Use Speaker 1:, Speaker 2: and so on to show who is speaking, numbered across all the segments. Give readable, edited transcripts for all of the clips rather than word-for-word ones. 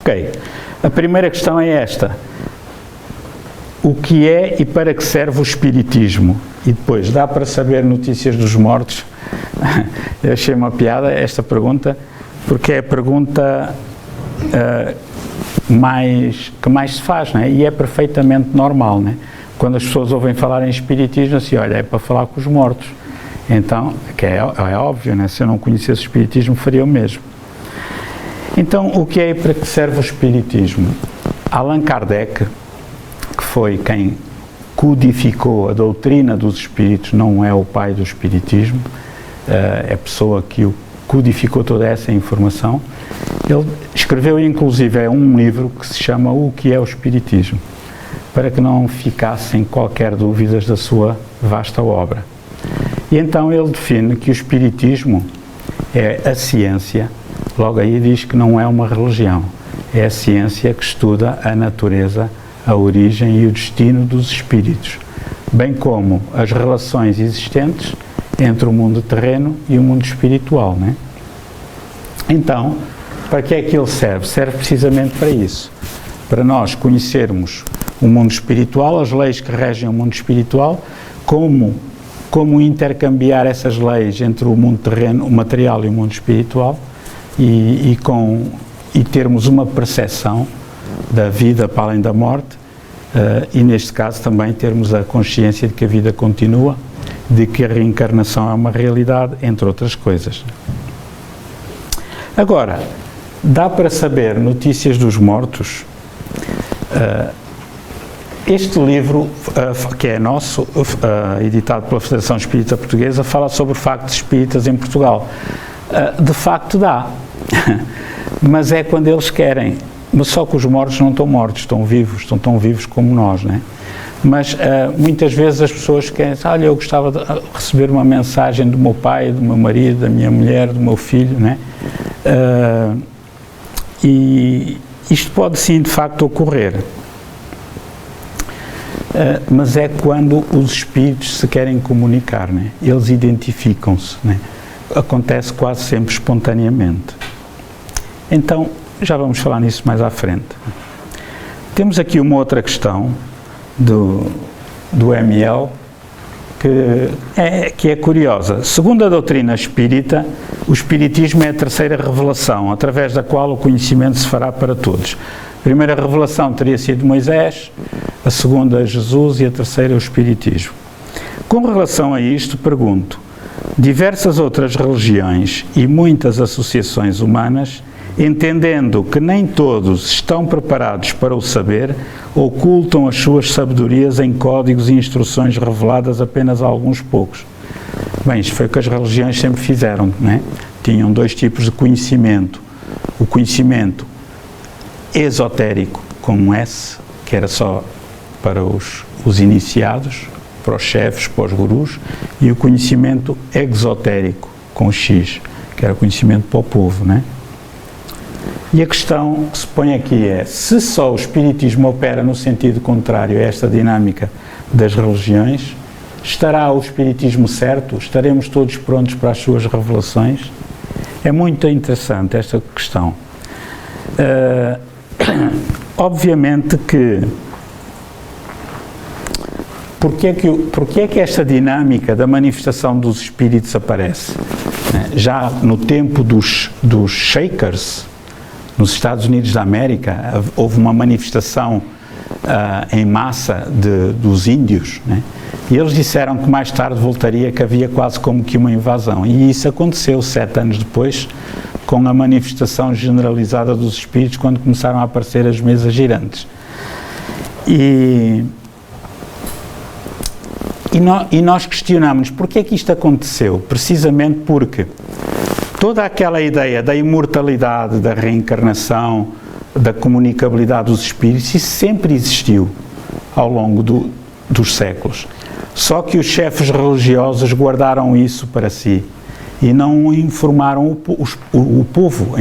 Speaker 1: Ok, a primeira questão é esta. O que é e para que serve o Espiritismo? E depois, dá para saber notícias dos mortos? Eu achei uma piada esta pergunta, porque é a pergunta que mais se faz, não é? E é perfeitamente normal, não é? Quando as pessoas ouvem falar em Espiritismo, assim, olha, é para falar com os mortos. Então, que é óbvio, não é? Se eu não conhecesse o Espiritismo, faria o mesmo. Então, o que é e para que serve o Espiritismo? Allan Kardec, que foi quem codificou a doutrina dos espíritos, não é o pai do Espiritismo, é a pessoa que codificou toda essa informação. Ele escreveu, inclusive, um livro que se chama O que é o Espiritismo, para que não ficassem qualquer dúvidas da sua vasta obra. E então ele define que o Espiritismo é a ciência. Logo aí diz que não é uma religião, é a ciência que estuda a natureza, a origem e o destino dos espíritos, bem como as relações existentes entre o mundo terreno e o mundo espiritual, né? Então, para que é que ele serve? Serve precisamente para isso, para nós conhecermos o mundo espiritual, as leis que regem o mundo espiritual, como intercambiar essas leis entre o mundo terreno, o material e o mundo espiritual, e termos uma percepção da vida para além da morte, e neste caso também termos a consciência de que a vida continua, de que a reencarnação é uma realidade, entre outras coisas. Agora, dá para saber notícias dos mortos? Este livro, que é nosso, editado pela Federação Espírita Portuguesa, fala sobre factos espíritas em Portugal. De facto dá, mas é quando eles querem. Mas só que os mortos não estão mortos, estão tão vivos como nós, né? Mas muitas vezes as pessoas querem dizer, olha, eu gostava de receber uma mensagem do meu pai, do meu marido, da minha mulher, do meu filho, né? E isto pode sim, de facto, ocorrer. Mas é quando os espíritos se querem comunicar, né? Eles identificam-se, né? Acontece quase sempre espontaneamente. Então, já vamos falar nisso mais à frente. Temos aqui uma outra questão do ML que é curiosa. Segundo a doutrina espírita, o espiritismo é a terceira revelação, através da qual o conhecimento se fará para todos. A primeira revelação teria sido Moisés, a segunda Jesus e a terceira o espiritismo. Com relação a isto, pergunto, diversas outras religiões e muitas associações humanas, entendendo que nem todos estão preparados para o saber, ocultam as suas sabedorias em códigos e instruções reveladas apenas a alguns poucos. Bem, isto foi o que as religiões sempre fizeram, né? Tinham dois tipos de conhecimento. O conhecimento esotérico, com um S, que era só para os iniciados, para os chefes, para os gurus, e o conhecimento exotérico, com X, que era o conhecimento para o povo, né? E a questão que se põe aqui é, se só o espiritismo opera no sentido contrário a esta dinâmica das religiões, estará o espiritismo certo? Estaremos todos prontos para as suas revelações? É muito interessante esta questão. Obviamente que porque é que esta dinâmica da manifestação dos espíritos aparece? Já no tempo dos Shakers, nos Estados Unidos da América, houve uma manifestação em massa dos índios, né? E eles disseram que mais tarde voltaria, que havia quase como que uma invasão. E isso aconteceu 7 anos depois, com a manifestação generalizada dos espíritos, quando começaram a aparecer as mesas girantes. E nós questionamos porque é que isto aconteceu? Precisamente porque toda aquela ideia da imortalidade, da reencarnação, da comunicabilidade dos espíritos, isso sempre existiu ao longo dos séculos. Só que os chefes religiosos guardaram isso para si e não informaram o povo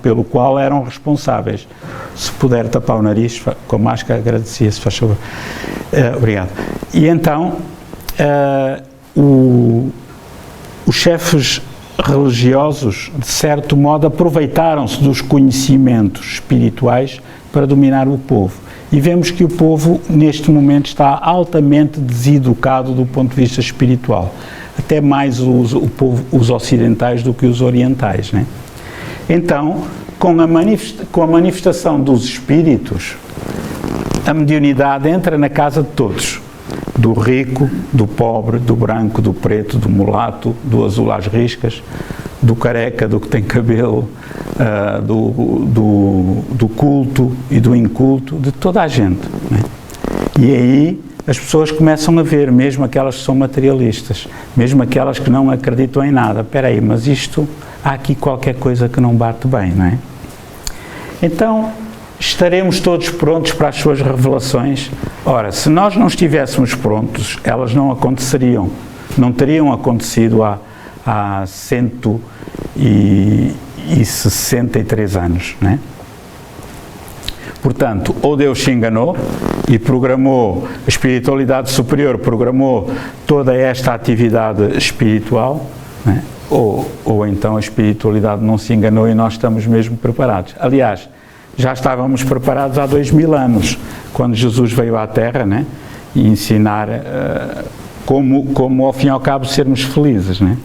Speaker 1: pelo qual eram responsáveis. Se puder tapar o nariz com a máscara, agradecia, se faz favor. Obrigado. E então, os chefes religiosos, de certo modo, aproveitaram-se dos conhecimentos espirituais para dominar o povo. E vemos que o povo, neste momento, está altamente deseducado do ponto de vista espiritual. Até mais os ocidentais do que os orientais, né? Então, com a manifestação dos espíritos, a mediunidade entra na casa de todos. Do rico, do pobre, do branco, do preto, do mulato, do azul às riscas, do careca, do que tem cabelo, do culto e do inculto, de toda a gente, né? E aí as pessoas começam a ver, mesmo aquelas que são materialistas, mesmo aquelas que não acreditam em nada. Espera aí, mas há aqui qualquer coisa que não bate bem, não é? Então, estaremos todos prontos para as suas revelações? Ora, se nós não estivéssemos prontos, elas não aconteceriam, não teriam acontecido há 163 anos, né? Portanto, ou Deus se enganou e programou, a espiritualidade superior programou toda esta atividade espiritual, né? Ou então a espiritualidade não se enganou e nós estamos mesmo preparados. Aliás, já estávamos preparados há 2000 anos, quando Jesus veio à Terra, né? E ensinar como, ao fim e ao cabo, sermos felizes, né?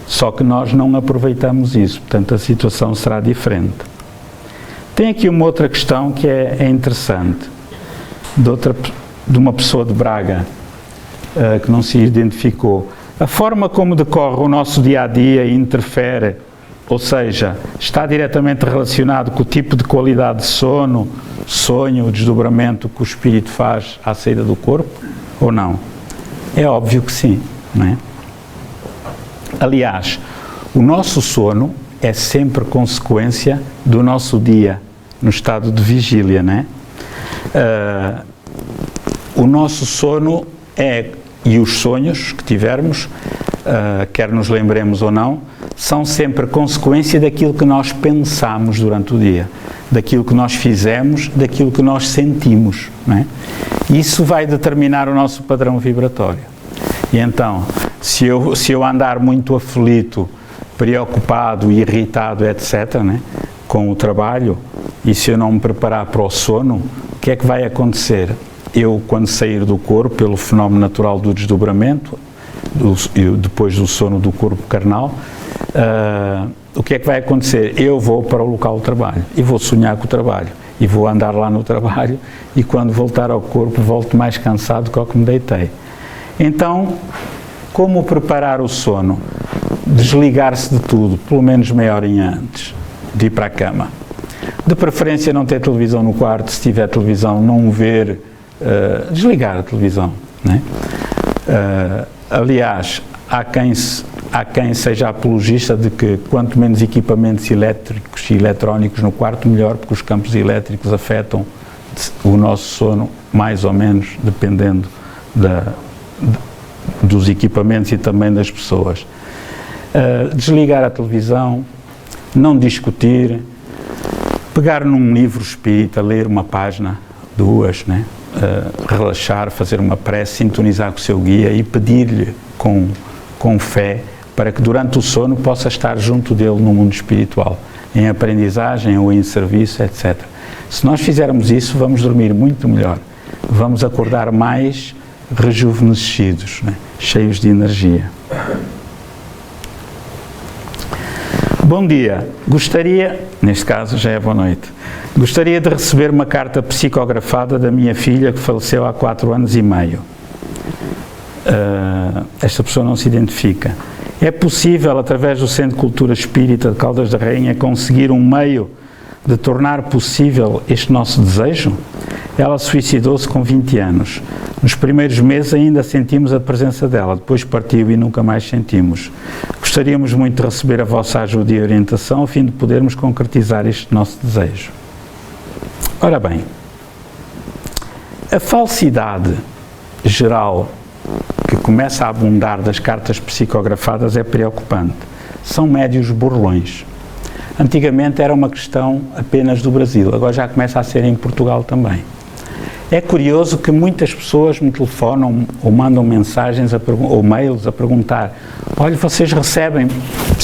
Speaker 1: Só que nós não aproveitamos isso, portanto a situação será diferente. Tem aqui uma outra questão que é interessante, de uma pessoa de Braga, que não se identificou. A forma como decorre o nosso dia-a-dia interfere, ou seja, está diretamente relacionado com o tipo de qualidade de sono, sonho, o desdobramento que o espírito faz à saída do corpo, ou não? É óbvio que sim, não é? Aliás, o nosso sono é sempre consequência do nosso dia, no estado de vigília, não é? O nosso sono e os sonhos que tivermos, quer nos lembremos ou não, são sempre consequência daquilo que nós pensamos durante o dia, daquilo que nós fizemos, daquilo que nós sentimos, não é? Isso vai determinar o nosso padrão vibratório. E então, se eu andar muito aflito, preocupado, irritado, etc., né, com o trabalho, e se eu não me preparar para o sono, o que é que vai acontecer? Eu, quando sair do corpo, pelo fenómeno natural do desdobramento, depois do sono do corpo carnal, o que é que vai acontecer? Eu vou para o local de trabalho e vou sonhar com o trabalho e vou andar lá no trabalho e quando voltar ao corpo volto mais cansado do que ao que me deitei. Então, como preparar o sono? Desligar-se de tudo, pelo menos meia horinha antes de ir para a cama. De preferência não ter televisão no quarto, se tiver televisão não ver, desligar a televisão, né? Aliás, há quem seja apologista de que quanto menos equipamentos elétricos e eletrónicos no quarto, melhor, porque os campos elétricos afetam o nosso sono, mais ou menos, dependendo dos equipamentos e também das pessoas. Desligar a televisão, não discutir, pegar num livro espírita, ler uma página, duas, né? Relaxar, fazer uma prece, sintonizar com o seu guia e pedir-lhe com fé para que durante o sono possa estar junto dele no mundo espiritual, em aprendizagem ou em serviço, etc. Se nós fizermos isso, vamos dormir muito melhor, vamos acordar mais rejuvenescidos, né? Cheios de energia. Bom dia, neste caso já é boa noite, gostaria de receber uma carta psicografada da minha filha que faleceu há 4 anos e meio. Esta pessoa não se identifica. É possível, através do Centro de Cultura Espírita de Caldas da Rainha, conseguir um meio de tornar possível este nosso desejo? Ela suicidou-se com 20 anos. Nos primeiros meses ainda sentimos a presença dela, depois partiu e nunca mais sentimos. Gostaríamos muito de receber a vossa ajuda e orientação a fim de podermos concretizar este nosso desejo. Ora bem, a falsidade geral que começa a abundar das cartas psicografadas é preocupante. São médios burlões. Antigamente era uma questão apenas do Brasil, agora já começa a ser em Portugal também. É curioso que muitas pessoas me telefonam ou mandam mensagens ou mails a perguntar: olha, vocês recebem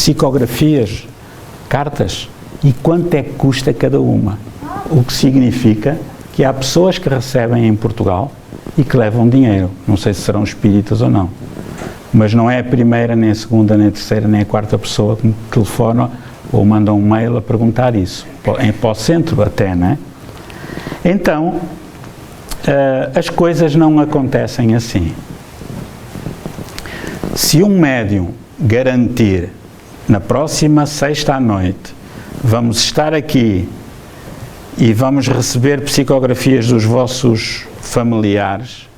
Speaker 1: psicografias, cartas, e quanto é que custa cada uma. O que significa que há pessoas que recebem em Portugal e que levam dinheiro. Não sei se serão espíritas ou não. Mas não é a primeira, nem a segunda, nem a terceira, nem a quarta pessoa que me telefona ou manda um mail a perguntar isso. Para o centro até, não é? Então, as coisas não acontecem assim. Se um médium garantir, na próxima sexta à noite, vamos estar aqui e vamos receber psicografias dos vossos familiares,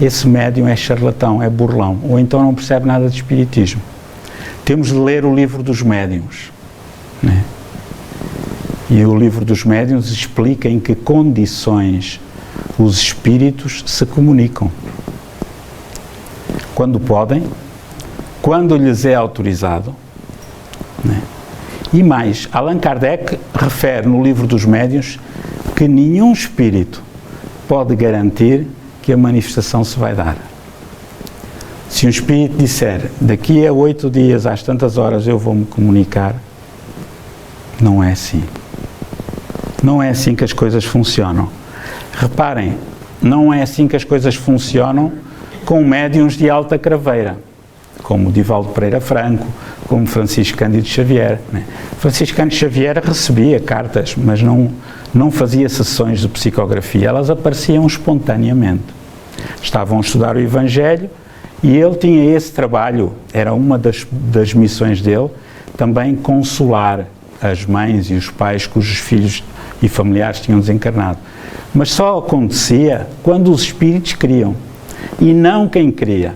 Speaker 1: esse médium é charlatão, é burlão, ou então não percebe nada de espiritismo. Temos de ler o livro dos médiuns, né? E o livro dos médiuns explica em que condições os espíritos se comunicam. Quando podem, quando lhes é autorizado, né? E mais, Allan Kardec refere no livro dos médiuns que nenhum espírito pode garantir que a manifestação se vai dar. Se um espírito disser, daqui a 8 dias, às tantas horas, eu vou me comunicar, não é assim. Não é assim que as coisas funcionam. Reparem, não é assim que as coisas funcionam com médiuns de alta craveira, como Divaldo Pereira Franco, como Francisco Cândido Xavier, né? Francisco Cândido Xavier recebia cartas, mas não fazia sessões de psicografia, elas apareciam espontaneamente. Estavam a estudar o Evangelho e ele tinha esse trabalho, era uma das missões dele, também consolar as mães e os pais cujos filhos e familiares tinham desencarnado. Mas só acontecia quando os espíritos queriam, e não quem queria.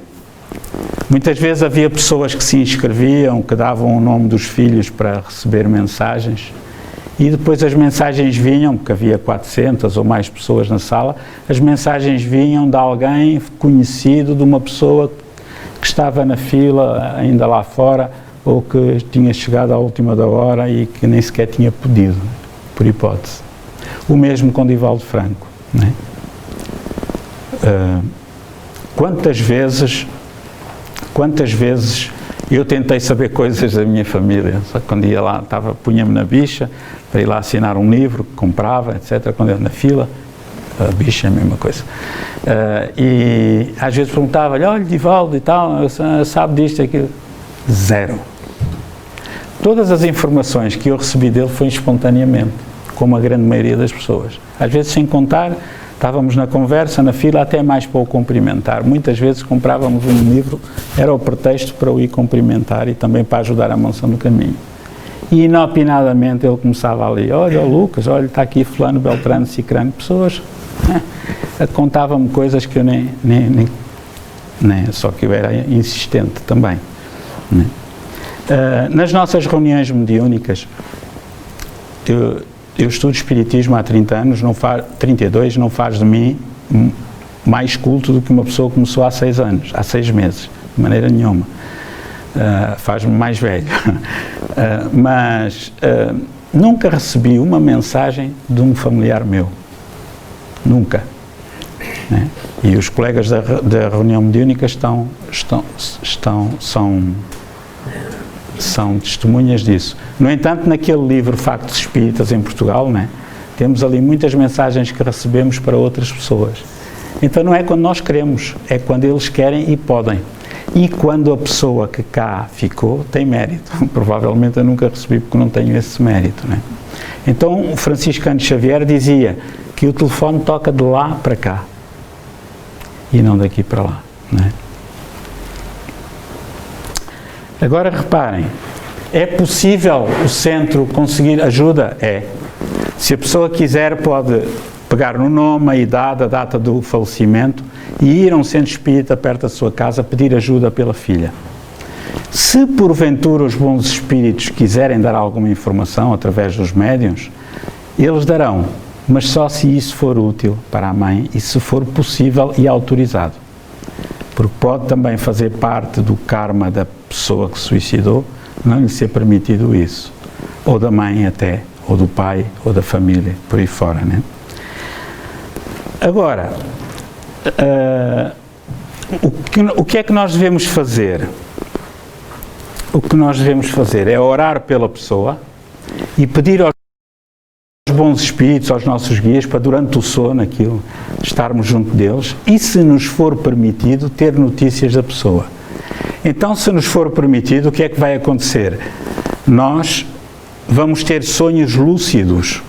Speaker 1: Muitas vezes havia pessoas que se inscreviam, que davam o nome dos filhos para receber mensagens, e depois as mensagens vinham, porque havia 400 ou mais pessoas na sala, as mensagens vinham de alguém conhecido, de uma pessoa que estava na fila, ainda lá fora, ou que tinha chegado à última da hora e que nem sequer tinha pedido, por hipótese. O mesmo com Divaldo Franco, né? Quantas vezes eu tentei saber coisas da minha família, só que quando ia lá, punha-me na bicha para ir lá assinar um livro que comprava, etc. Quando eu na fila, a bicha é a mesma coisa. E às vezes perguntava-lhe, olha, Divaldo e tal, sabe disto e aquilo? Zero. Todas as informações que eu recebi dele foi espontaneamente, como a grande maioria das pessoas. Às vezes sem contar, estávamos na conversa, na fila, até mais para o cumprimentar. Muitas vezes comprávamos um livro, era o pretexto para o ir cumprimentar e também para ajudar a mansão do caminho. E inopinadamente ele começava ali, olha Lucas, olha, está aqui fulano, beltrano, cicrano, pessoas, contava-me coisas que eu nem, só que eu era insistente também. Né? Nas nossas reuniões mediúnicas, eu estudo espiritismo há 30 anos, 32, não faz de mim mais culto do que uma pessoa que começou há 6 anos, há 6 meses, de maneira nenhuma. Faz-me mais velho. Mas nunca recebi uma mensagem de um familiar meu. Nunca. Né? E os colegas da reunião mediúnica são testemunhas disso. No entanto, naquele livro Factos Espíritas em Portugal, né, temos ali muitas mensagens que recebemos para outras pessoas. Então não é quando nós queremos, é quando eles querem e podem. E quando a pessoa que cá ficou tem mérito. Provavelmente eu nunca recebi porque não tenho esse mérito. Né? Então o Francisco Cândido Xavier dizia que o telefone toca de lá para cá e não daqui para lá. Né? Agora reparem, é possível o centro conseguir ajuda? É. Se a pessoa quiser pode pegar no nome, a idade, a data do falecimento e ir a um centro espírita perto da sua casa pedir ajuda pela filha. Se porventura os bons espíritos quiserem dar alguma informação através dos médiuns, eles darão, mas só se isso for útil para a mãe e se for possível e autorizado. Porque pode também fazer parte do karma da pessoa que se suicidou, não lhe ser permitido isso. Ou da mãe até, ou do pai, ou da família, por aí fora, né? Agora, o que é que nós devemos fazer? O o que nós devemos fazer é orar pela pessoa e pedir aos bons espíritos, aos nossos guias, para durante o sono, estarmos junto deles e, se nos for permitido, ter notícias da pessoa. Então, se nos for permitido, o que é que vai acontecer? Nós vamos ter sonhos lúcidos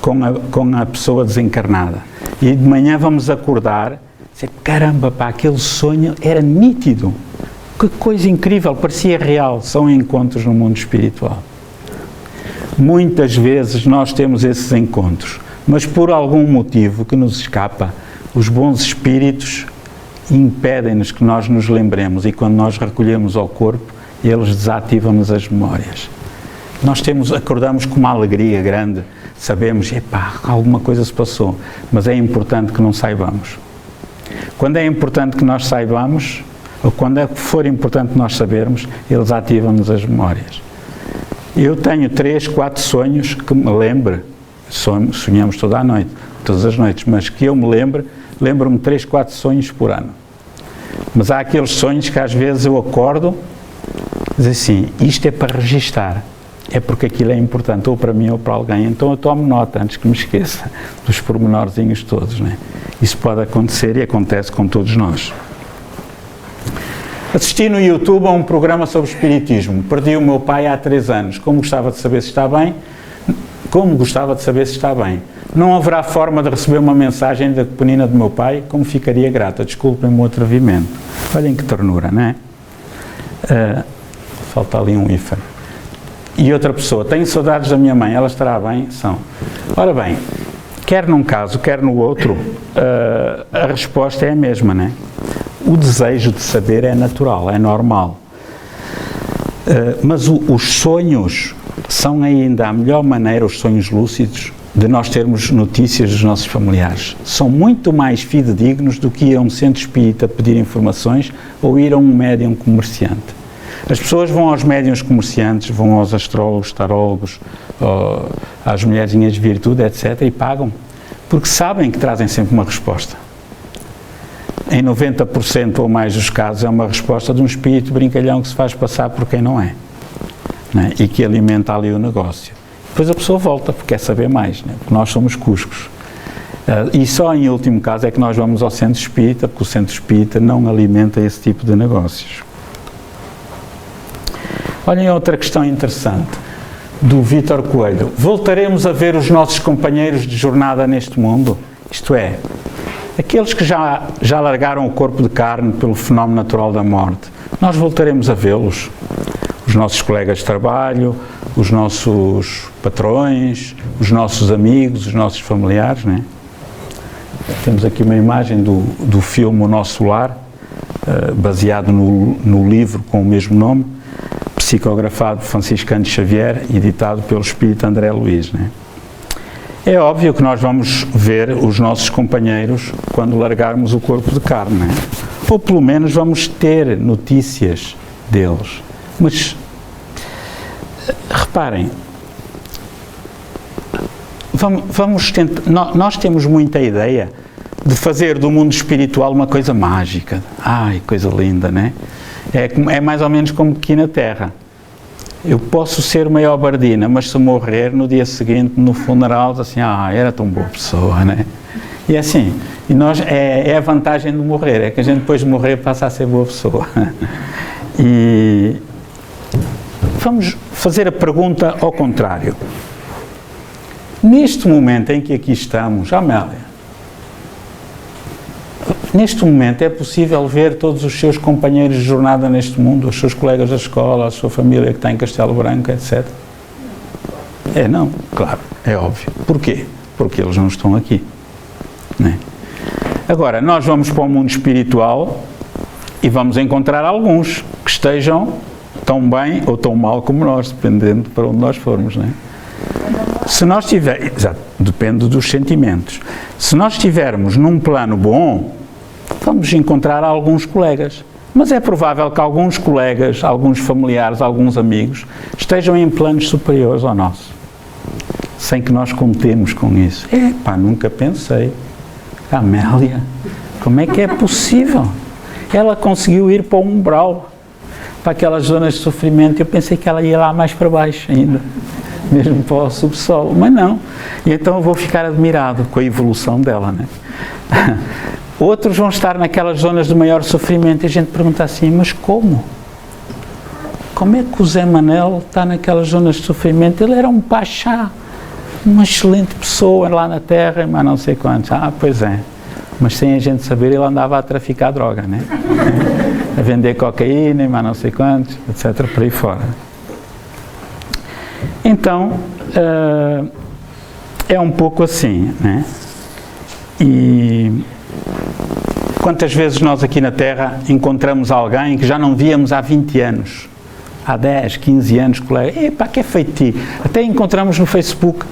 Speaker 1: com a pessoa desencarnada. E de manhã vamos acordar e dizer, caramba, pá, aquele sonho era nítido. Que coisa incrível, parecia real. São encontros no mundo espiritual. Muitas vezes nós temos esses encontros, mas por algum motivo que nos escapa, os bons espíritos impedem-nos que nós nos lembremos, e quando nós recolhemos ao corpo, eles desativam-nos as memórias. Nós acordamos com uma alegria grande, sabemos, epá, alguma coisa se passou, mas é importante que não saibamos. Quando é importante que nós saibamos, ou quando for importante nós sabermos, eles ativam-nos as memórias. Eu tenho 3, 4 sonhos que me lembro, sonhamos toda a noite, todas as noites, mas que eu me lembro-me 3, 4 sonhos por ano. Mas há aqueles sonhos que às vezes eu acordo e diz assim, isto é para registar, é porque aquilo é importante, ou para mim ou para alguém, então eu tomo nota antes que me esqueça dos pormenorzinhos todos, né? Isso pode acontecer e acontece com todos nós. Assisti no YouTube a um programa sobre espiritismo. Perdi o meu pai há 3 anos. Como gostava de saber se está bem? Não haverá forma de receber uma mensagem da pequenina do meu pai? Como ficaria grata? Desculpem-me o atrevimento. Olhem que ternura, não é? Falta ali um hífen. E outra pessoa, tenho saudades da minha mãe, ela estará bem? São. Ora bem, quer num caso, quer no outro, a resposta é a mesma, não é? O desejo de saber é natural, é normal. Mas os sonhos são ainda a melhor maneira, os sonhos lúcidos, de nós termos notícias dos nossos familiares. São muito mais fidedignos do que ir a um centro espírita pedir informações ou ir a um médium comerciante. As pessoas vão aos médiuns comerciantes, vão aos astrólogos, tarólogos, às mulherzinhas de virtude, etc., e pagam, porque sabem que trazem sempre uma resposta. Em 90% ou mais dos casos é uma resposta de um espírito brincalhão que se faz passar por quem não é? E que alimenta ali o negócio. Depois a pessoa volta porque quer saber mais, porque nós somos cuscos. E só em último caso é que nós vamos ao centro espírita, porque o centro espírita não alimenta esse tipo de negócios. Olhem outra questão interessante, do Vítor Coelho. Voltaremos a ver os nossos companheiros de jornada neste mundo? Isto é, aqueles que já largaram o corpo de carne pelo fenómeno natural da morte, nós voltaremos a vê-los? Os nossos colegas de trabalho, os nossos patrões, os nossos amigos, os nossos familiares, não é? Temos aqui uma imagem do filme O Nosso Lar, baseado no livro com o mesmo nome, psicografado por Franciscano de Xavier, editado pelo espírito André Luiz, não é? É óbvio que nós vamos ver os nossos companheiros quando largarmos o corpo de carne, não é? Ou pelo menos vamos ter notícias deles. Mas, reparem, vamos tentar, nós temos muita ideia de fazer do mundo espiritual uma coisa mágica. Ai, coisa linda, não é? É mais ou menos como aqui na Terra. Eu posso ser uma obardina, mas se morrer no dia seguinte, no funeral, assim, era tão boa pessoa, né? E assim, é a vantagem de morrer, é que a gente depois de morrer passa a ser boa pessoa. E vamos fazer a pergunta ao contrário. Neste momento em que aqui estamos, Amélia, neste momento é possível ver todos os seus companheiros de jornada neste mundo, os seus colegas da escola, a sua família que está em Castelo Branco, etc. Não, claro, é óbvio. Porquê? Porque eles não estão aqui. Né? Agora, nós vamos para o mundo espiritual e vamos encontrar alguns que estejam tão bem ou tão mal como nós, dependendo para onde nós formos. Né? Se nós tivermos, exato, depende dos sentimentos. Se nós estivermos num plano bom, vamos encontrar alguns colegas. Mas é provável que alguns colegas, alguns familiares, alguns amigos, estejam em planos superiores ao nosso. Sem que nós contemos com isso. Nunca pensei. A Amélia, como é que é possível? Ela conseguiu ir para o umbral. para aquelas zonas de sofrimento. Eu pensei que ela ia lá mais para baixo ainda, mesmo para o subsolo, mas não. E então eu vou ficar admirado com a evolução dela, né? Outros vão estar naquelas zonas de maior sofrimento e a gente pergunta assim, mas como? Como é que o Zé Manel está naquelas zonas de sofrimento? Ele era um pachá, uma excelente pessoa lá na Terra, mas não sei quantos. Ah, pois é. Mas sem a gente saber, ele andava a traficar droga, né? A vender cocaína, mas não sei quantos, etc. Por aí fora. Então, é um pouco assim, né? E quantas vezes nós aqui na Terra encontramos alguém que já não víamos há 20 anos, há 10, 15 anos, colega, epá, que é feito de ti? Até encontramos no Facebook,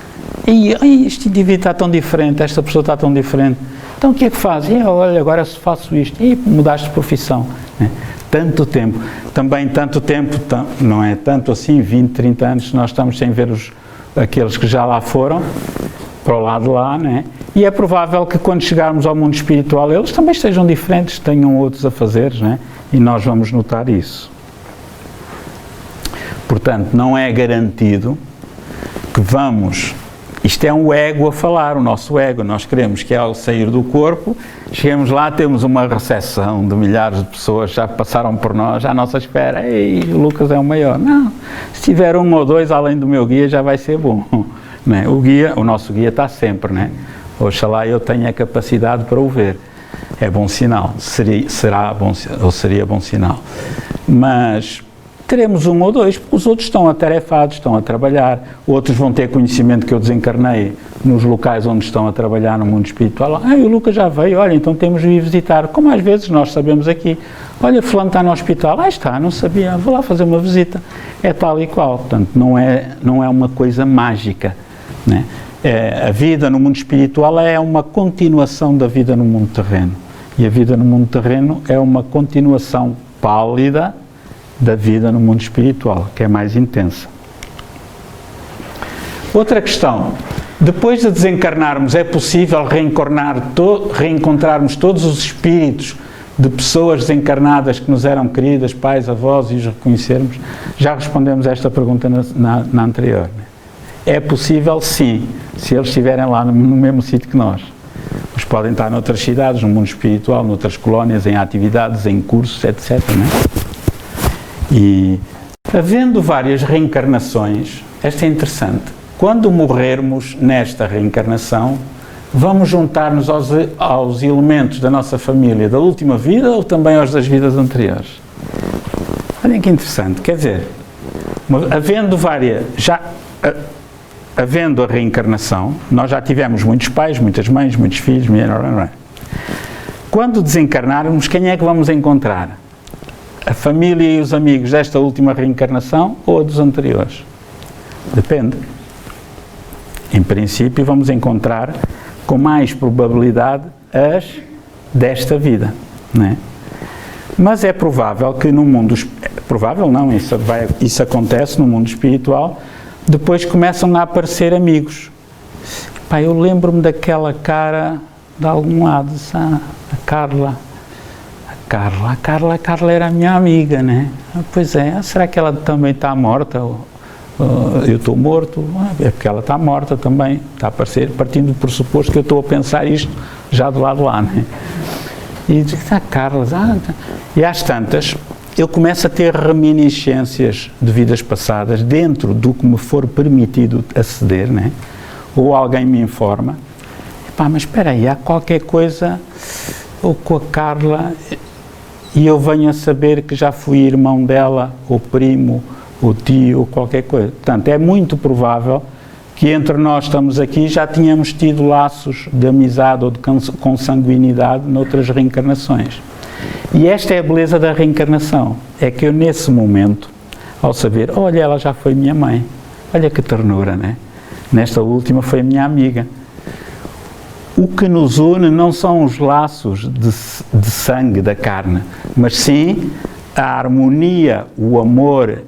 Speaker 1: e este indivíduo está tão diferente, esta pessoa está tão diferente, então o que é que faz? Olha, agora faço isto, e mudaste de profissão, né? Tanto tempo, também tanto tempo, não é tanto assim, 20, 30 anos, nós estamos sem ver aqueles que já lá foram, para o lado de lá, né? E é provável que quando chegarmos ao mundo espiritual, eles também estejam diferentes, tenham outros afazeres, né? E nós vamos notar isso. Portanto, não é garantido que vamos... Isto é um ego a falar, o nosso ego. Nós queremos que ao sair do corpo, chegamos lá, temos uma recepção de milhares de pessoas, já passaram por nós, à nossa espera. Ei, o Lucas é o maior. Não, se tiver um ou dois além do meu guia, já vai ser bom. Né? O nosso guia está sempre, né? Oxalá eu tenha a capacidade para o ver. É bom sinal, seria bom sinal. Mas... teremos um ou dois, porque os outros estão atarefados, estão a trabalhar, outros vão ter conhecimento que eu desencarnei nos locais onde estão a trabalhar no mundo espiritual. O Lucas já veio, olha, então temos de ir visitar, como às vezes nós sabemos aqui, olha, fulano está no hospital, está, não sabia, vou lá fazer uma visita, é tal e qual. Portanto, não é uma coisa mágica, né? A vida no mundo espiritual é uma continuação da vida no mundo terreno, e a vida no mundo terreno é uma continuação pálida da vida no mundo espiritual, que é mais intensa. Outra questão, depois de desencarnarmos, é possível reencontrarmos todos os espíritos de pessoas desencarnadas que nos eram queridas, pais, avós, e os reconhecermos? Já respondemos a esta pergunta na anterior. Né? É possível, sim, se eles estiverem lá no mesmo sítio que nós. Eles podem estar noutras cidades, no mundo espiritual, noutras colónias, em atividades, em cursos, etc. Né? E, havendo várias reencarnações, esta é interessante, quando morrermos nesta reencarnação, vamos juntar-nos aos elementos da nossa família da última vida ou também aos das vidas anteriores? Olhem que interessante, quer dizer, havendo a reencarnação, nós já tivemos muitos pais, muitas mães, muitos filhos, quando desencarnarmos, quem é que vamos encontrar? A família e os amigos desta última reencarnação ou a dos anteriores? Depende. Em princípio, vamos encontrar com mais probabilidade as desta vida, né? Mas é provável que no mundo... Provável não, isso acontece no mundo espiritual, depois começam a aparecer amigos. Pá, eu lembro-me daquela cara de algum lado, a Carla. A Carla era a minha amiga, né? Pois é, será que ela também está morta? Eu estou morto? É porque ela está morta também, está a aparecer, partindo do pressuposto que eu estou a pensar isto já do lado lá, né? E digo, Carla, e às tantas, eu começo a ter reminiscências de vidas passadas dentro do que me for permitido aceder, né? Ou alguém me informa, mas espera aí, há qualquer coisa, ou com a Carla... E eu venho a saber que já fui irmão dela, ou primo, ou tio, ou qualquer coisa. Portanto, é muito provável que entre nós estamos aqui já tínhamos tido laços de amizade ou de consanguinidade noutras reencarnações. E esta é a beleza da reencarnação. É que eu, nesse momento, ao saber, olha, ela já foi minha mãe. Olha que ternura, né? Nesta última foi minha amiga. O que nos une não são os laços de sangue da carne, mas sim a harmonia, o amor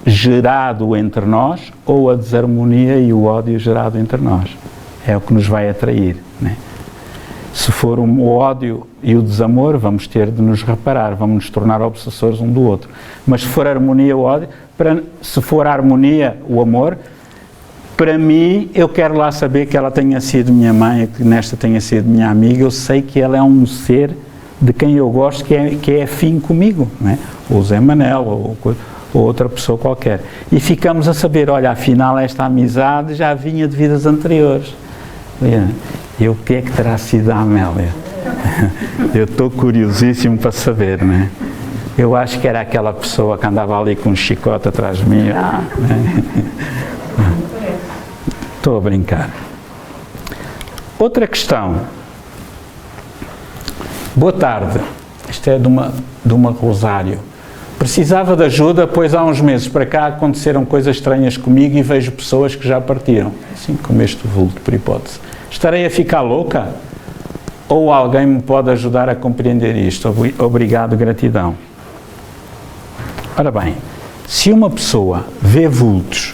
Speaker 1: gerado entre nós ou a desarmonia e o ódio gerado entre nós. É o que nos vai atrair, né? Se for o ódio e o desamor, vamos ter de nos reparar, vamos nos tornar obsessores um do outro. Mas se for a harmonia, o ódio, se for a harmonia, o amor, para mim, eu quero lá saber que ela tenha sido minha mãe, que nesta tenha sido minha amiga, eu sei que ela é um ser de quem eu gosto, que é afim comigo, não é? Ou Zé Manel, ou outra pessoa qualquer. E ficamos a saber, olha, afinal esta amizade já vinha de vidas anteriores. E o que é que terá sido a Amélia? Eu estou curiosíssimo para saber, não é? Eu acho que era aquela pessoa que andava ali com um chicote atrás de mim. Estou a brincar. Outra questão. Boa tarde. Isto é de uma Rosário. Precisava de ajuda, pois há uns meses para cá aconteceram coisas estranhas comigo e vejo pessoas que já partiram. Assim como este vulto, por hipótese. Estarei a ficar louca? Ou alguém me pode ajudar a compreender isto? Obrigado, gratidão. Ora bem, se uma pessoa vê vultos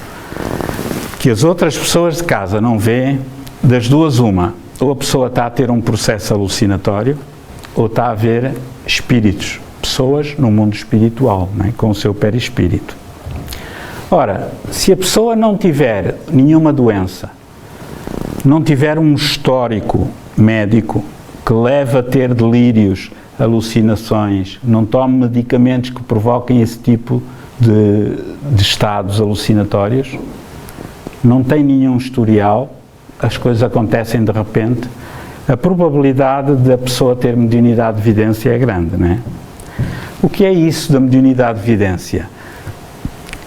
Speaker 1: que as outras pessoas de casa não vêem, das duas uma, ou a pessoa está a ter um processo alucinatório, ou está a ver espíritos, pessoas no mundo espiritual, não é? Com o seu perispírito. Ora, se a pessoa não tiver nenhuma doença, não tiver um histórico médico que leva a ter delírios, alucinações, não tome medicamentos que provoquem esse tipo de estados alucinatórios, não tem nenhum historial, as coisas acontecem de repente, a probabilidade da pessoa ter mediunidade de vidência é grande, não é? O que é isso da mediunidade de vidência?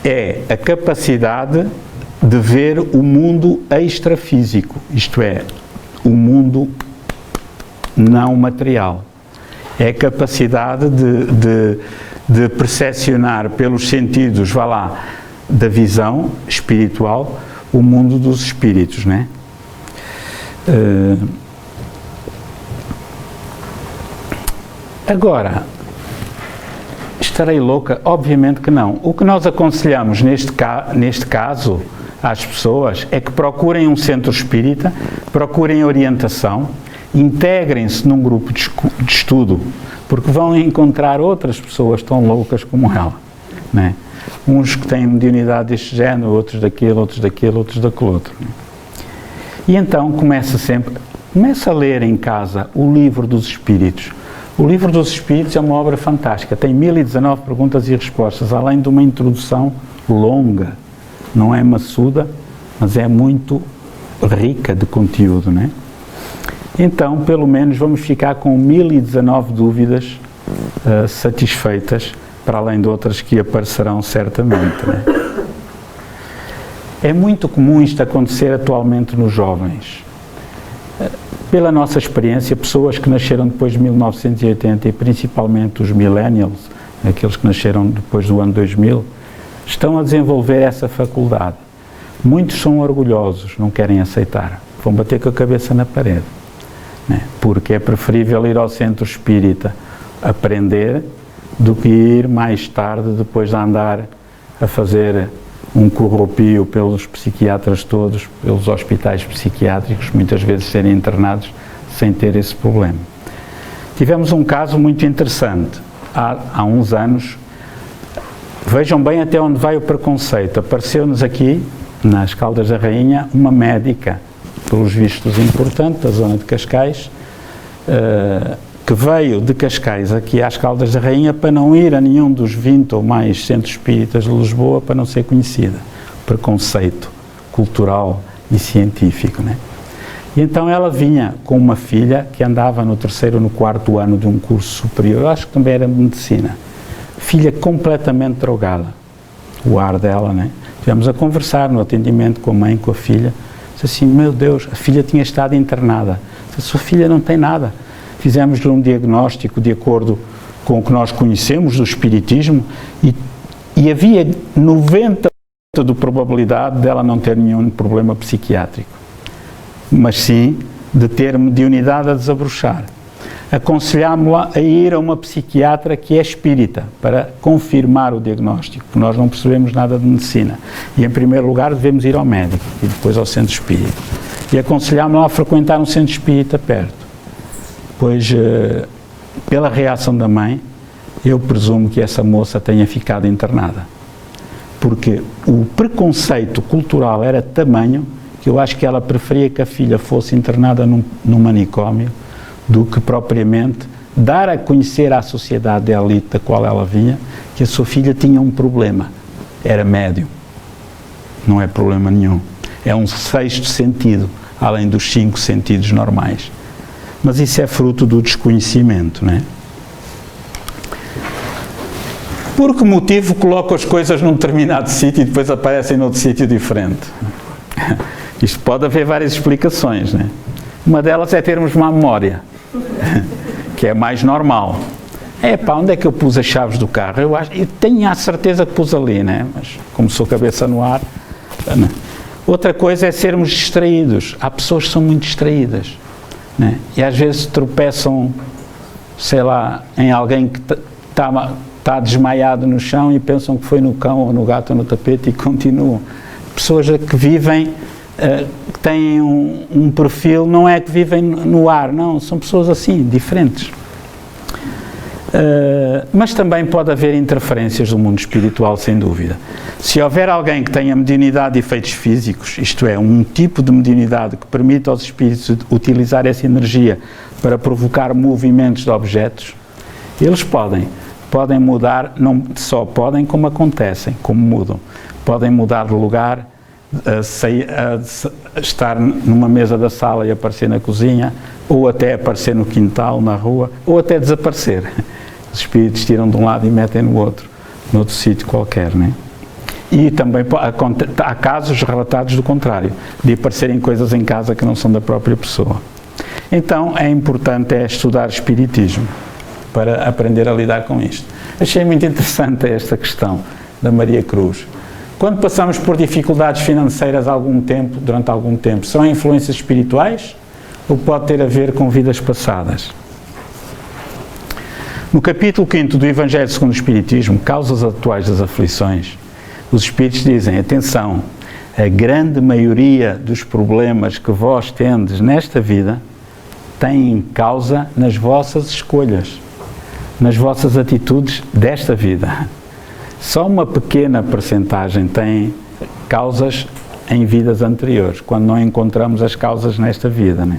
Speaker 1: É a capacidade de ver o mundo extrafísico, isto é, o mundo não material. É a capacidade de percepcionar pelos sentidos, vá lá, da visão espiritual, o mundo dos espíritos, não é? Agora, estarei louca? Obviamente que não. O que nós aconselhamos neste caso às pessoas é que procurem um centro espírita, procurem orientação, integrem-se num grupo de estudo, porque vão encontrar outras pessoas tão loucas como ela, não é? Uns que têm mediunidade deste género, outros daquilo, outros daquilo, outros daquele outro. Não é? E então começa a ler em casa o Livro dos Espíritos. O Livro dos Espíritos é uma obra fantástica, tem 1019 perguntas e respostas, além de uma introdução longa, não é maçuda, mas é muito rica de conteúdo, não é? Então, pelo menos, vamos ficar com 1019 dúvidas satisfeitas, para além de outras que aparecerão certamente, não é? É muito comum isto acontecer atualmente nos jovens. Pela nossa experiência, pessoas que nasceram depois de 1980 e principalmente os millennials, aqueles que nasceram depois do ano 2000, estão a desenvolver essa faculdade. Muitos são orgulhosos, não querem aceitar, vão bater com a cabeça na parede, né? Porque é preferível ir ao centro espírita aprender do que ir mais tarde, depois de andar a fazer um corrupio pelos psiquiatras todos, pelos hospitais psiquiátricos, muitas vezes serem internados sem ter esse problema. Tivemos um caso muito interessante, há uns anos, vejam bem até onde vai o preconceito, apareceu-nos aqui, nas Caldas da Rainha, uma médica, pelos vistos importante, da zona de Cascais, que veio de Cascais aqui às Caldas da Rainha para não ir a nenhum dos 20 ou mais centros espíritas de Lisboa para não ser conhecida. Preconceito cultural e científico, né? E então ela vinha com uma filha que andava no 3º ou no 4º ano de um curso superior, eu acho que também era medicina. Filha completamente drogada, o ar dela, né? Estivemos a conversar no atendimento com a mãe, com a filha, disse assim, meu Deus, a filha tinha estado internada, a sua filha não tem nada. Fizemos-lhe um diagnóstico de acordo com o que nós conhecemos do espiritismo e havia 90% de probabilidade dela não ter nenhum problema psiquiátrico, mas sim de ter mediunidade a desabrochar. Aconselhámos-la a ir a uma psiquiatra que é espírita para confirmar o diagnóstico, porque nós não percebemos nada de medicina. E em primeiro lugar devemos ir ao médico e depois ao centro espírita. E aconselhámos-la a frequentar um centro espírita perto. Pois, pela reação da mãe, eu presumo que essa moça tenha ficado internada. Porque o preconceito cultural era tamanho que eu acho que ela preferia que a filha fosse internada num manicômio do que propriamente dar a conhecer à sociedade da elite da qual ela vinha que a sua filha tinha um problema. Era médium. Não é problema nenhum. É um sexto sentido, além dos 5 sentidos normais. Mas isso é fruto do desconhecimento, não é? Por que motivo coloco as coisas num determinado sítio e depois aparecem noutro sítio diferente? Isto pode haver várias explicações, né? Uma delas é termos má memória, que é mais normal. Onde é que eu pus as chaves do carro? Eu tenho a certeza que pus ali, né? Mas como sou cabeça no ar... Né? Outra coisa é sermos distraídos. Há pessoas que são muito distraídas, né? E às vezes tropeçam, sei lá, em alguém que está desmaiado no chão e pensam que foi no cão ou no gato ou no tapete e continuam. Pessoas que vivem, que têm um perfil, não é que vivem no ar, não, são pessoas assim, diferentes. Mas também pode haver interferências do mundo espiritual, sem dúvida. Se houver alguém que tenha mediunidade de efeitos físicos, isto é, um tipo de mediunidade que permite aos espíritos utilizar essa energia para provocar movimentos de objetos, eles podem mudar, não só podem, como acontecem, como mudam. Podem mudar de lugar, estar numa mesa da sala e aparecer na cozinha, ou até aparecer no quintal, na rua, ou até desaparecer. Os espíritos tiram de um lado e metem no outro sítio qualquer, não é? E também há casos relatados do contrário, de aparecerem coisas em casa que não são da própria pessoa. Então é importante estudar espiritismo para aprender a lidar com isto. Achei muito interessante esta questão da Maria Cruz. Quando passamos por dificuldades financeiras durante algum tempo, são influências espirituais ou pode ter a ver com vidas passadas? No capítulo 5º do Evangelho segundo o Espiritismo, Causas Atuais das Aflições, os Espíritos dizem, atenção, a grande maioria dos problemas que vós tendes nesta vida têm causa nas vossas escolhas, nas vossas atitudes desta vida. Só uma pequena percentagem tem causas em vidas anteriores, quando não encontramos as causas nesta vida, né?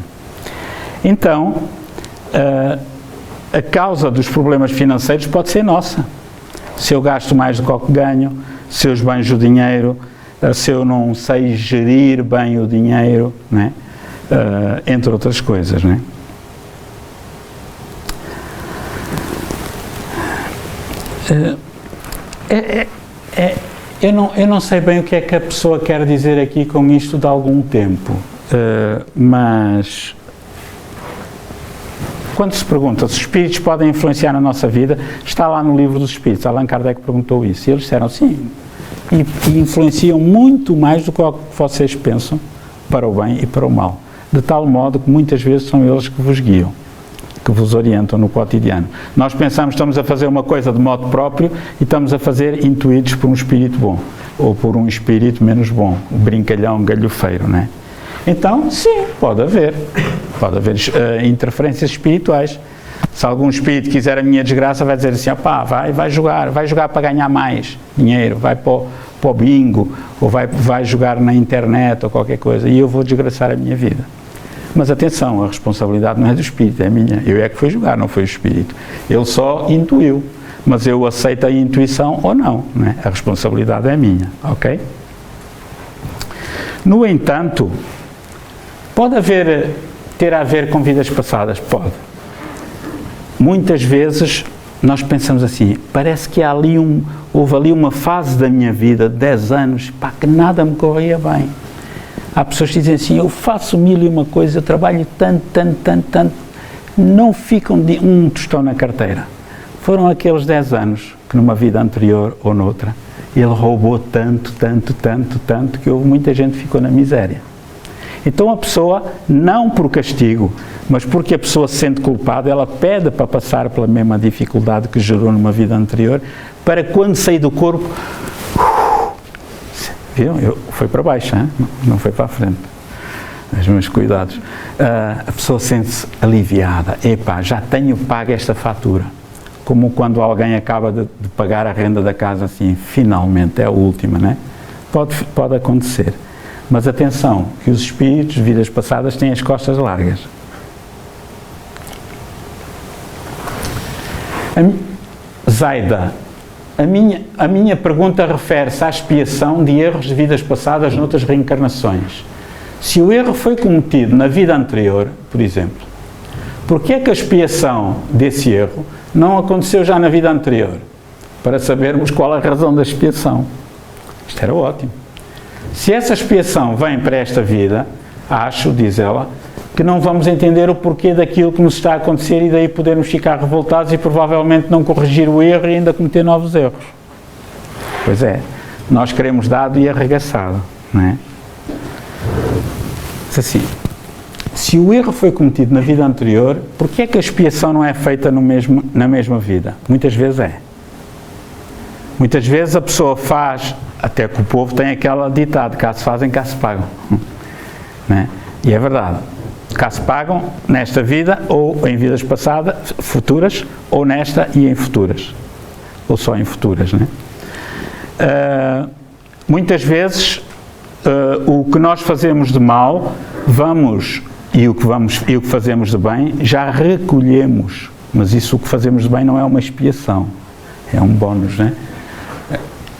Speaker 1: Então, a causa dos problemas financeiros pode ser nossa. Se eu gasto mais do que ganho, se eu esbanjo o dinheiro, se eu não sei gerir bem o dinheiro, né? Entre outras coisas, né? Eu não sei bem o que é que a pessoa quer dizer aqui com isto de algum tempo, mas quando se pergunta se os espíritos podem influenciar na nossa vida, está lá no livro dos Espíritos. Allan Kardec perguntou isso e eles disseram sim, e influenciam muito mais do que vocês pensam, para o bem e para o mal, de tal modo que muitas vezes são eles que vos guiam, que vos orientam no cotidiano. Nós pensamos que estamos a fazer uma coisa de modo próprio e estamos a fazer intuídos por um espírito bom, ou por um espírito menos bom, um brincalhão, galhofeiro, não é? Então, sim, pode haver interferências espirituais. Se algum espírito quiser a minha desgraça, vai dizer assim, opá, vai jogar para ganhar mais dinheiro, vai para o bingo, ou vai jogar na internet, ou qualquer coisa, e eu vou desgraçar a minha vida. Mas atenção, a responsabilidade não é do espírito, é minha. Eu é que fui jogar, não foi o espírito. Ele só intuiu, mas eu aceito a intuição ou não, né? A responsabilidade é minha, ok? No entanto, pode ter a ver com vidas passadas? Pode. Muitas vezes nós pensamos assim, parece que houve ali uma fase da minha vida, de 10 anos, pá, que nada me corria bem. Há pessoas que dizem assim, eu faço 1001 coisas, eu trabalho tanto, não ficam de um tostão na carteira. Foram aqueles 10 anos que numa vida anterior ou noutra, ele roubou tanto, que houve muita gente que ficou na miséria. Então a pessoa, não por castigo, mas porque a pessoa se sente culpada, ela pede para passar pela mesma dificuldade que gerou numa vida anterior, para quando sair do corpo, viram? Foi para baixo, hein? Não foi para a frente. os meus cuidados, a pessoa sente-se aliviada. Epá, já tenho pago esta fatura. Como quando alguém acaba de pagar a renda da casa, assim, finalmente, é a última, não é? Pode acontecer. Mas atenção, que os espíritos de vidas passadas têm as costas largas. Zaida, a minha pergunta refere-se à expiação de erros de vidas passadas noutras reencarnações. Se o erro foi cometido na vida anterior, por exemplo, por que é que a expiação desse erro não aconteceu já na vida anterior? Para sabermos qual a razão da expiação. Isto era ótimo. Se essa expiação vem para esta vida, acho, diz ela, que não vamos entender o porquê daquilo que nos está a acontecer e daí podermos ficar revoltados e provavelmente não corrigir o erro e ainda cometer novos erros. Pois é, nós queremos dado e arregaçado, não é? Assim, se o erro foi cometido na vida anterior, porquê é que a expiação não é feita na mesma vida? Muitas vezes é. Muitas vezes a pessoa faz, até que o povo tem aquela ditado, cá se fazem, cá se pagam. Não é? E é verdade. Cá se pagam nesta vida ou em vidas passadas, futuras, ou nesta e em futuras. Ou só em futuras, não é? Muitas vezes o que nós fazemos de mal, e o que fazemos de bem, já recolhemos. Mas isso o que fazemos de bem não é uma expiação, é um bónus, não é?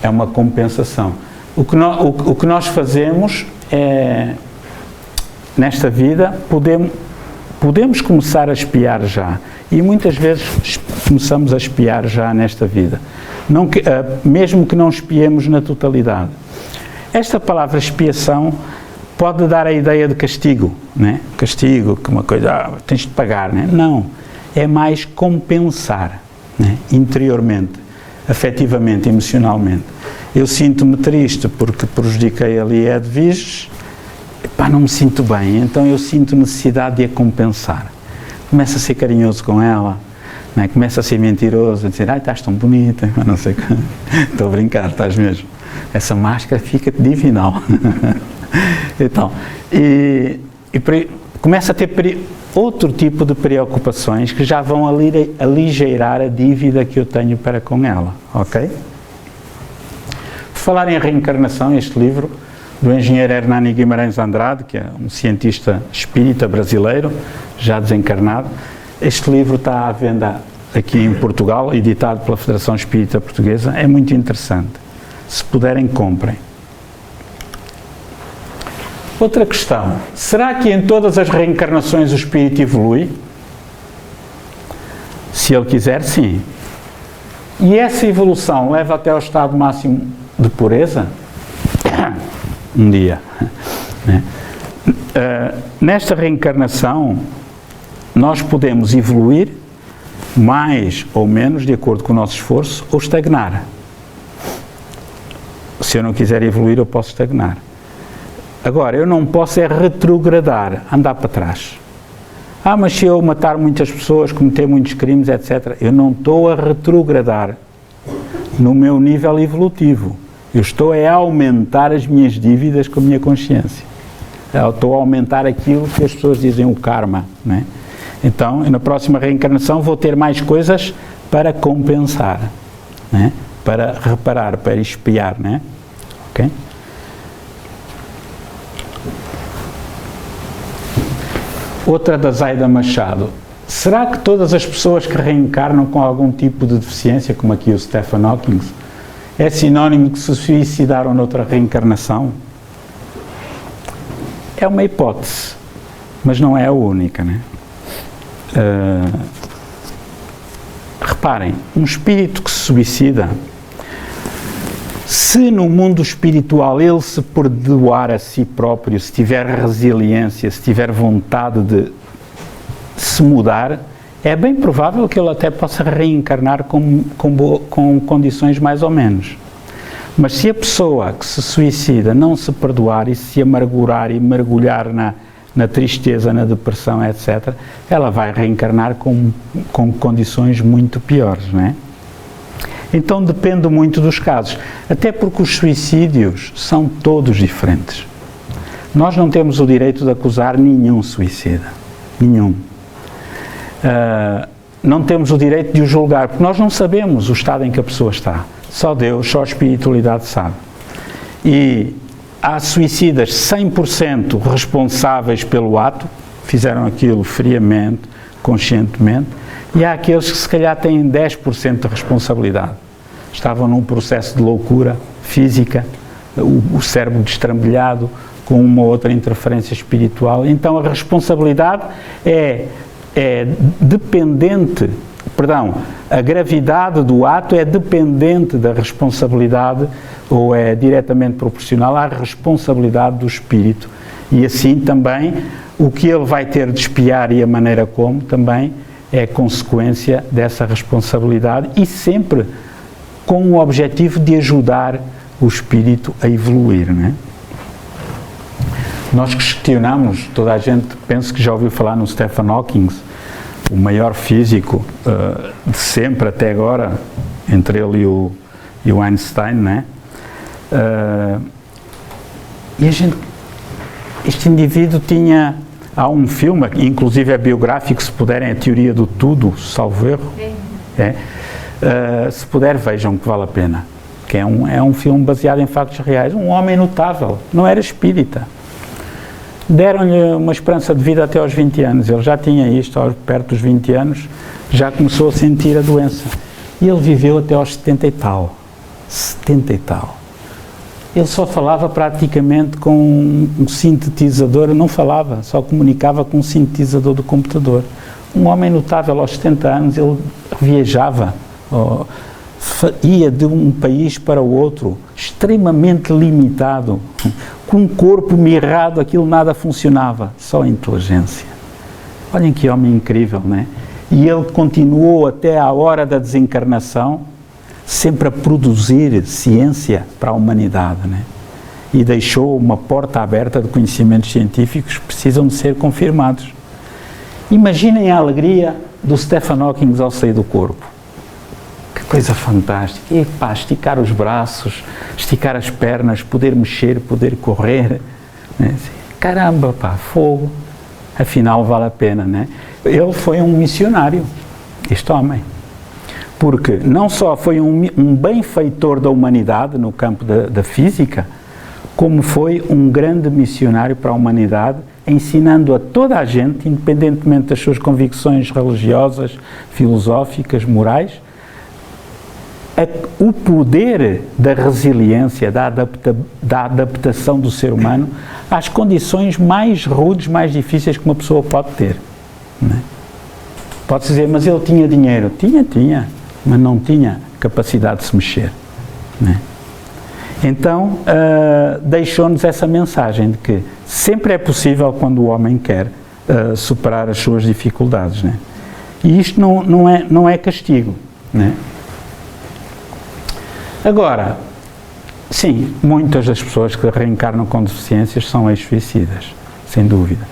Speaker 1: É uma compensação. O que nós fazemos é, nesta vida, podemos começar a expiar já. E muitas vezes começamos a expiar já nesta vida. Mesmo que não expiemos na totalidade. Esta palavra expiação pode dar a ideia de castigo, né? Castigo, que uma coisa, tens de pagar, né? Não, é mais compensar, né? Interiormente, afetivamente, emocionalmente. Eu sinto-me triste porque prejudiquei ali a Edviges, pá, não me sinto bem, então eu sinto necessidade de a compensar. Começo a ser carinhoso com ela, né? Começo a ser mentiroso, a dizer, ai, estás tão bonita, não sei o que. Estou a brincar, estás mesmo. Essa máscara fica-te divinal. Então, começa a ter outro tipo de preocupações que já vão aligeirar a dívida que eu tenho para com ela, ok? Por falar em reencarnação, este livro do engenheiro Hernani Guimarães Andrade, que é um cientista espírita brasileiro, já desencarnado, este livro está à venda aqui em Portugal, editado pela Federação Espírita Portuguesa, é muito interessante. Se puderem, comprem. Outra questão, será que em todas as reencarnações o espírito evolui? Se ele quiser, sim. E essa evolução leva até ao estado máximo de pureza? Um dia. Nesta reencarnação, nós podemos evoluir mais ou menos de acordo com o nosso esforço ou estagnar. Se eu não quiser evoluir, eu posso estagnar. Agora, eu não posso é retrogradar, andar para trás. Mas se eu matar muitas pessoas, cometer muitos crimes, etc., eu não estou a retrogradar no meu nível evolutivo. Eu estou a aumentar as minhas dívidas com a minha consciência. Eu estou a aumentar aquilo que as pessoas dizem, o karma, não é? Então, na próxima reencarnação vou ter mais coisas para compensar, não é? Para reparar, para expiar, não é? Ok? Outra da Zaida Machado. Será que todas as pessoas que reencarnam com algum tipo de deficiência, como aqui o Stephen Hawking, é sinónimo que se suicidaram noutra reencarnação? É uma hipótese, mas não é a única, né? Reparem, um espírito que se suicida, se no mundo espiritual ele se perdoar a si próprio, se tiver resiliência, se tiver vontade de se mudar, é bem provável que ele até possa reencarnar com condições mais ou menos. Mas se a pessoa que se suicida não se perdoar e se amargurar e mergulhar na tristeza, na depressão, etc., ela vai reencarnar com condições muito piores, não é? Então depende muito dos casos, até porque os suicídios são todos diferentes. Nós não temos o direito de acusar nenhum suicida. Nenhum. Não temos o direito de o julgar, porque nós não sabemos o estado em que a pessoa está. Só Deus, só a espiritualidade sabe. E há suicidas 100% responsáveis pelo ato, fizeram aquilo friamente, conscientemente, e há aqueles que se calhar têm 10% de responsabilidade. Estavam num processo de loucura física, o cérebro destrambelhado, com uma ou outra interferência espiritual. Então a responsabilidade é dependente, a gravidade do ato é dependente da responsabilidade, ou é diretamente proporcional à responsabilidade do espírito. E assim também o que ele vai ter de expiar e a maneira como também é consequência dessa responsabilidade, e sempre com o objetivo de ajudar o espírito a evoluir, não é? Nós questionamos, toda a gente penso que já ouviu falar no Stephen Hawking, o maior físico de sempre até agora, entre ele e o Einstein, não é? E este indivíduo há um filme, inclusive é biográfico, se puderem, a Teoria do Tudo, salvo erro, se puder vejam que vale a pena, que é um filme baseado em factos reais. Um homem notável, não era espírita, deram-lhe uma esperança de vida até aos 20 anos, ele já tinha isto, perto dos 20 anos, já começou a sentir a doença, e ele viveu até aos 70 e tal. Ele só falava praticamente com um sintetizador, não falava, só comunicava com um sintetizador do computador. Um homem notável aos 70 anos, ele viajava, ia de um país para o outro, extremamente limitado, com um corpo mirrado, aquilo nada funcionava, só a inteligência. Olhem que homem incrível, não é? E ele continuou até à hora da desencarnação, sempre a produzir ciência para a humanidade, né? E deixou uma porta aberta de conhecimentos científicos que precisam de ser confirmados. Imaginem a alegria do Stephen Hawking ao sair do corpo. Que coisa fantástica! E pá, esticar os braços, esticar as pernas, poder mexer, poder correr, né? Caramba, pá, fogo! Afinal vale a pena, né? Ele foi um missionário, este homem. Porque não só foi um benfeitor da humanidade no campo da física, como foi um grande missionário para a humanidade, ensinando a toda a gente, independentemente das suas convicções religiosas, filosóficas, morais, o poder da resiliência, da adaptação do ser humano às condições mais rudes, mais difíceis que uma pessoa pode ter, não é? Pode-se dizer, mas ele tinha dinheiro. Tinha, mas não tinha capacidade de se mexer, não é? Então, deixou-nos essa mensagem de que sempre é possível, quando o homem quer, superar as suas dificuldades, não é? E isto não é castigo, não é? Agora, sim, muitas das pessoas que reencarnam com deficiências são ex-suicidas, sem dúvida.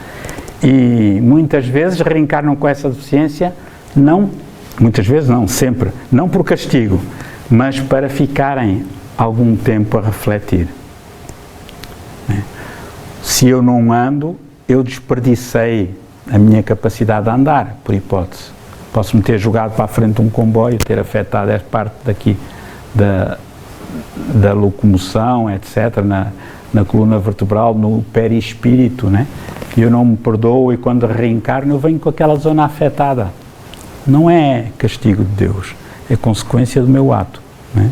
Speaker 1: E muitas vezes reencarnam com essa deficiência, muitas vezes não, sempre, não por castigo, mas para ficarem algum tempo a refletir. Se eu não ando, eu desperdicei a minha capacidade de andar, por hipótese. Posso-me ter jogado para a frente de um comboio, ter afetado essa parte daqui da locomoção, etc., na coluna vertebral, no perispírito, né? E eu não me perdoo, e quando reencarno eu venho com aquela zona afetada. Não é castigo de Deus, é consequência do meu ato, né?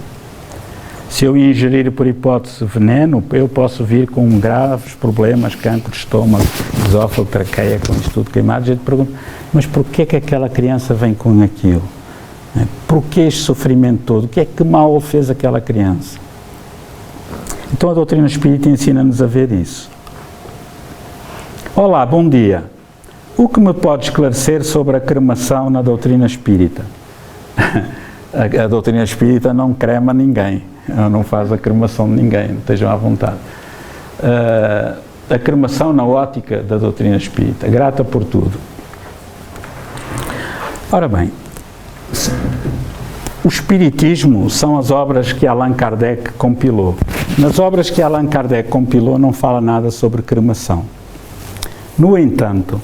Speaker 1: Se eu ingerir, por hipótese, veneno, eu posso vir com graves problemas, cancro de estômago, esófago, traqueia, com isto tudo queimado. A gente pergunta, mas porquê que aquela criança vem com aquilo? Porquê este sofrimento todo? O que é que mal fez aquela criança? Então a doutrina espírita ensina-nos a ver isso. Olá, bom dia. O que me pode esclarecer sobre a cremação na doutrina espírita? A doutrina espírita não crema ninguém, não faz a cremação de ninguém, estejam à vontade. A cremação na ótica da doutrina espírita, grata por tudo. Ora bem, O Espiritismo são as obras que Allan Kardec compilou. Nas obras que Allan Kardec compilou não fala nada sobre cremação. No entanto,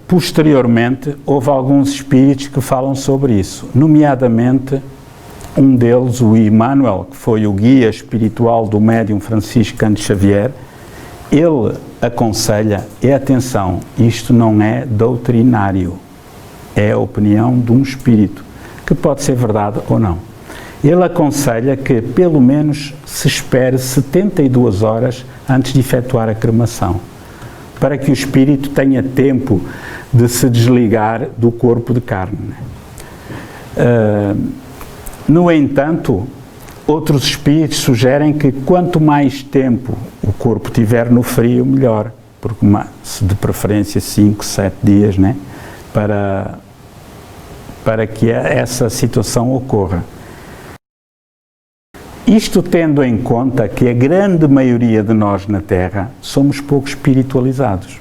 Speaker 1: posteriormente, houve alguns espíritos que falam sobre isso, nomeadamente um deles, o Emmanuel, que foi o guia espiritual do médium Francisco Cândido Xavier. Ele aconselha, e atenção, isto não é doutrinário, é a opinião de um espírito, que pode ser verdade ou não. Ele aconselha que pelo menos se espere 72 horas antes de efetuar a cremação, para que o espírito tenha tempo de se desligar do corpo de carne. No entanto, outros espíritos sugerem que quanto mais tempo o corpo tiver no frio, melhor, porque de preferência 5, 7 dias, né? Para que essa situação ocorra. Isto tendo em conta que a grande maioria de nós na Terra somos pouco espiritualizados.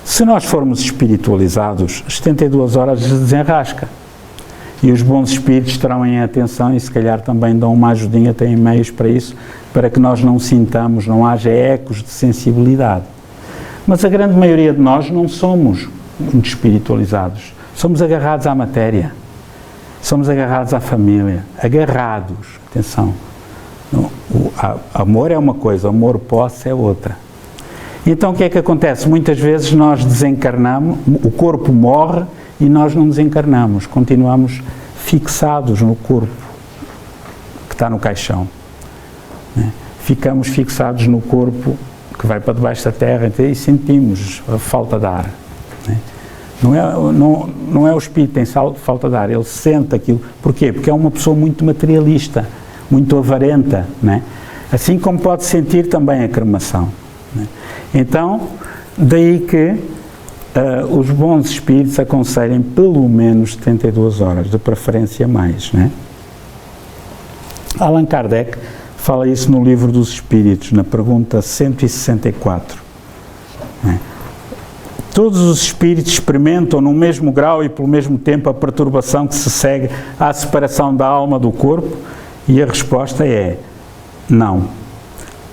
Speaker 1: Se nós formos espiritualizados, 72 horas desenrasca. E os bons espíritos terão em atenção e se calhar também dão uma ajudinha, têm meios para isso, para que nós não sintamos, não haja ecos de sensibilidade. Mas a grande maioria de nós não somos muito espiritualizados. Somos agarrados à matéria, somos agarrados à família, agarrados, atenção, amor é uma coisa, amor-posse é outra. Então o que é que acontece? Muitas vezes nós desencarnamos, o corpo morre e nós não desencarnamos, continuamos fixados no corpo que está no caixão, né? Ficamos fixados no corpo que vai para debaixo da terra e sentimos a falta de ar, né? Não é o espírito que tem falta de ar, ele sente aquilo. Porquê? Porque é uma pessoa muito materialista, muito avarenta, né? Assim como pode sentir também a cremação, né? Então, daí que os bons espíritos aconselhem pelo menos 72 horas, de preferência mais, né? Allan Kardec fala isso no Livro dos Espíritos, na pergunta 164, né? Todos os espíritos experimentam no mesmo grau e pelo mesmo tempo a perturbação que se segue à separação da alma do corpo? E a resposta é não,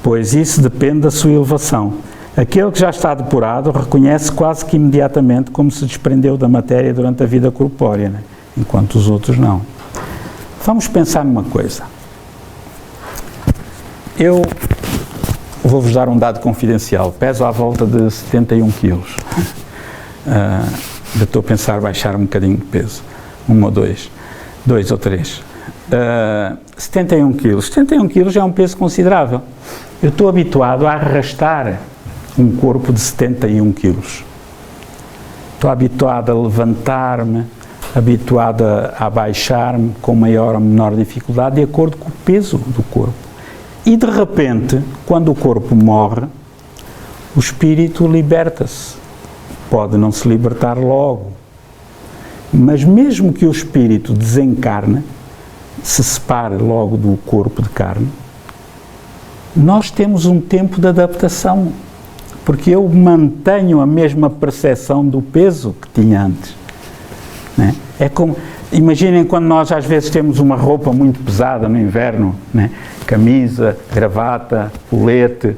Speaker 1: pois isso depende da sua elevação. Aquele que já está depurado reconhece quase que imediatamente como se desprendeu da matéria durante a vida corpórea, né? Enquanto os outros não. Vamos pensar numa coisa. Eu vou-vos dar um dado confidencial. Peso à volta de 71 quilos. Estou a pensar baixar um bocadinho de peso. 1 ou 2. 2 ou 3. 71 quilos. 71 quilos é um peso considerável. Eu estou habituado a arrastar um corpo de 71 quilos. Estou habituado a levantar-me, habituado a abaixar-me com maior ou menor dificuldade, de acordo com o peso do corpo. E de repente, quando o corpo morre, o espírito liberta-se. Pode não se libertar logo, mas mesmo que o espírito desencarne, se separe logo do corpo de carne, nós temos um tempo de adaptação, porque eu mantenho a mesma percepção do peso que tinha antes, né? É como, imaginem quando nós às vezes temos uma roupa muito pesada no inverno, né? Camisa, gravata, colete,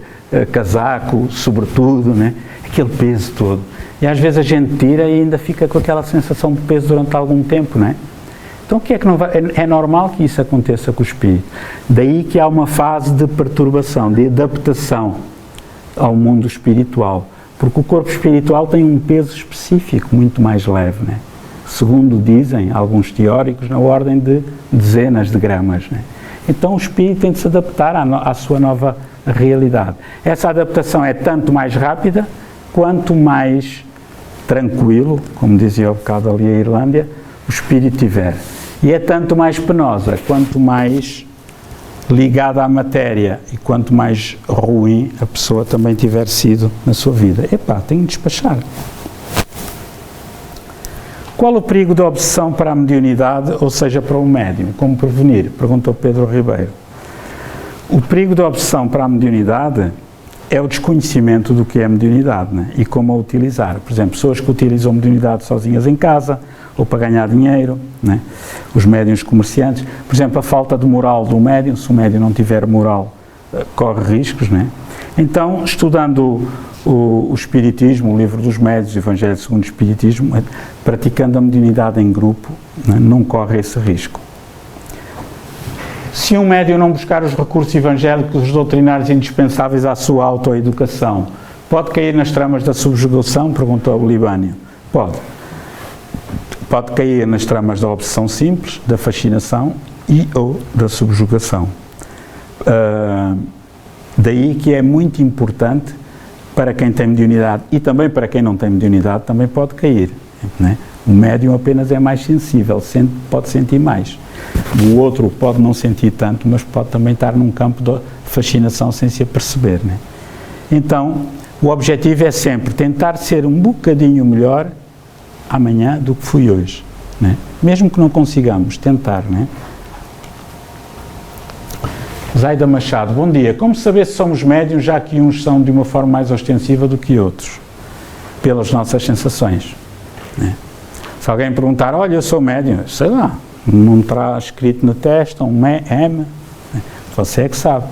Speaker 1: casaco, sobretudo, né? Aquele peso todo. E às vezes a gente tira e ainda fica com aquela sensação de peso durante algum tempo, não é? Então o que é que não vai? É normal que isso aconteça com o espírito. Daí que há uma fase de perturbação, de adaptação ao mundo espiritual. Porque o corpo espiritual tem um peso específico muito mais leve, né? Segundo dizem alguns teóricos, na ordem de dezenas de gramas, né? Então o espírito tem de se adaptar à sua nova realidade. Essa adaptação é tanto mais rápida, quanto mais tranquilo, como dizia o bocado ali a Irlândia, o espírito tiver. E é tanto mais penosa, quanto mais ligada à matéria e quanto mais ruim a pessoa também tiver sido na sua vida. Epá, tenho de despachar. Qual o perigo da obsessão para a mediunidade, ou seja, para o médium? Como prevenir? Perguntou Pedro Ribeiro. O perigo da obsessão para a mediunidade é o desconhecimento do que é a mediunidade, né? E como a utilizar. Por exemplo, pessoas que utilizam a mediunidade sozinhas em casa, ou para ganhar dinheiro, né? Os médiuns comerciantes. Por exemplo, a falta de moral do médium, se o médium não tiver moral, corre riscos, né? Então, estudando o Espiritismo, o Livro dos Médiuns, o Evangelho segundo o Espiritismo, praticando a mediunidade em grupo, né, não corre esse risco. Se um médium não buscar os recursos evangélicos doutrinários indispensáveis à sua autoeducação, pode cair nas tramas da subjugação? Perguntou o Libânio. Pode. Pode cair nas tramas da obsessão simples, da fascinação e ou da subjugação. Daí que é muito importante para quem tem mediunidade e também para quem não tem mediunidade, também pode cair, né? O médium apenas é mais sensível, pode sentir mais. O outro pode não sentir tanto, mas pode também estar num campo de fascinação sem se aperceber, né? Então, o objetivo é sempre tentar ser um bocadinho melhor amanhã do que fui hoje, né? Mesmo que não consigamos, tentar, né? Zaida Machado, bom dia. Como saber se somos médiuns, já que uns são de uma forma mais ostensiva do que outros? Pelas nossas sensações, né? Se alguém perguntar, olha, eu sou médium, sei lá, não terá escrito na testa um M, você é que sabe.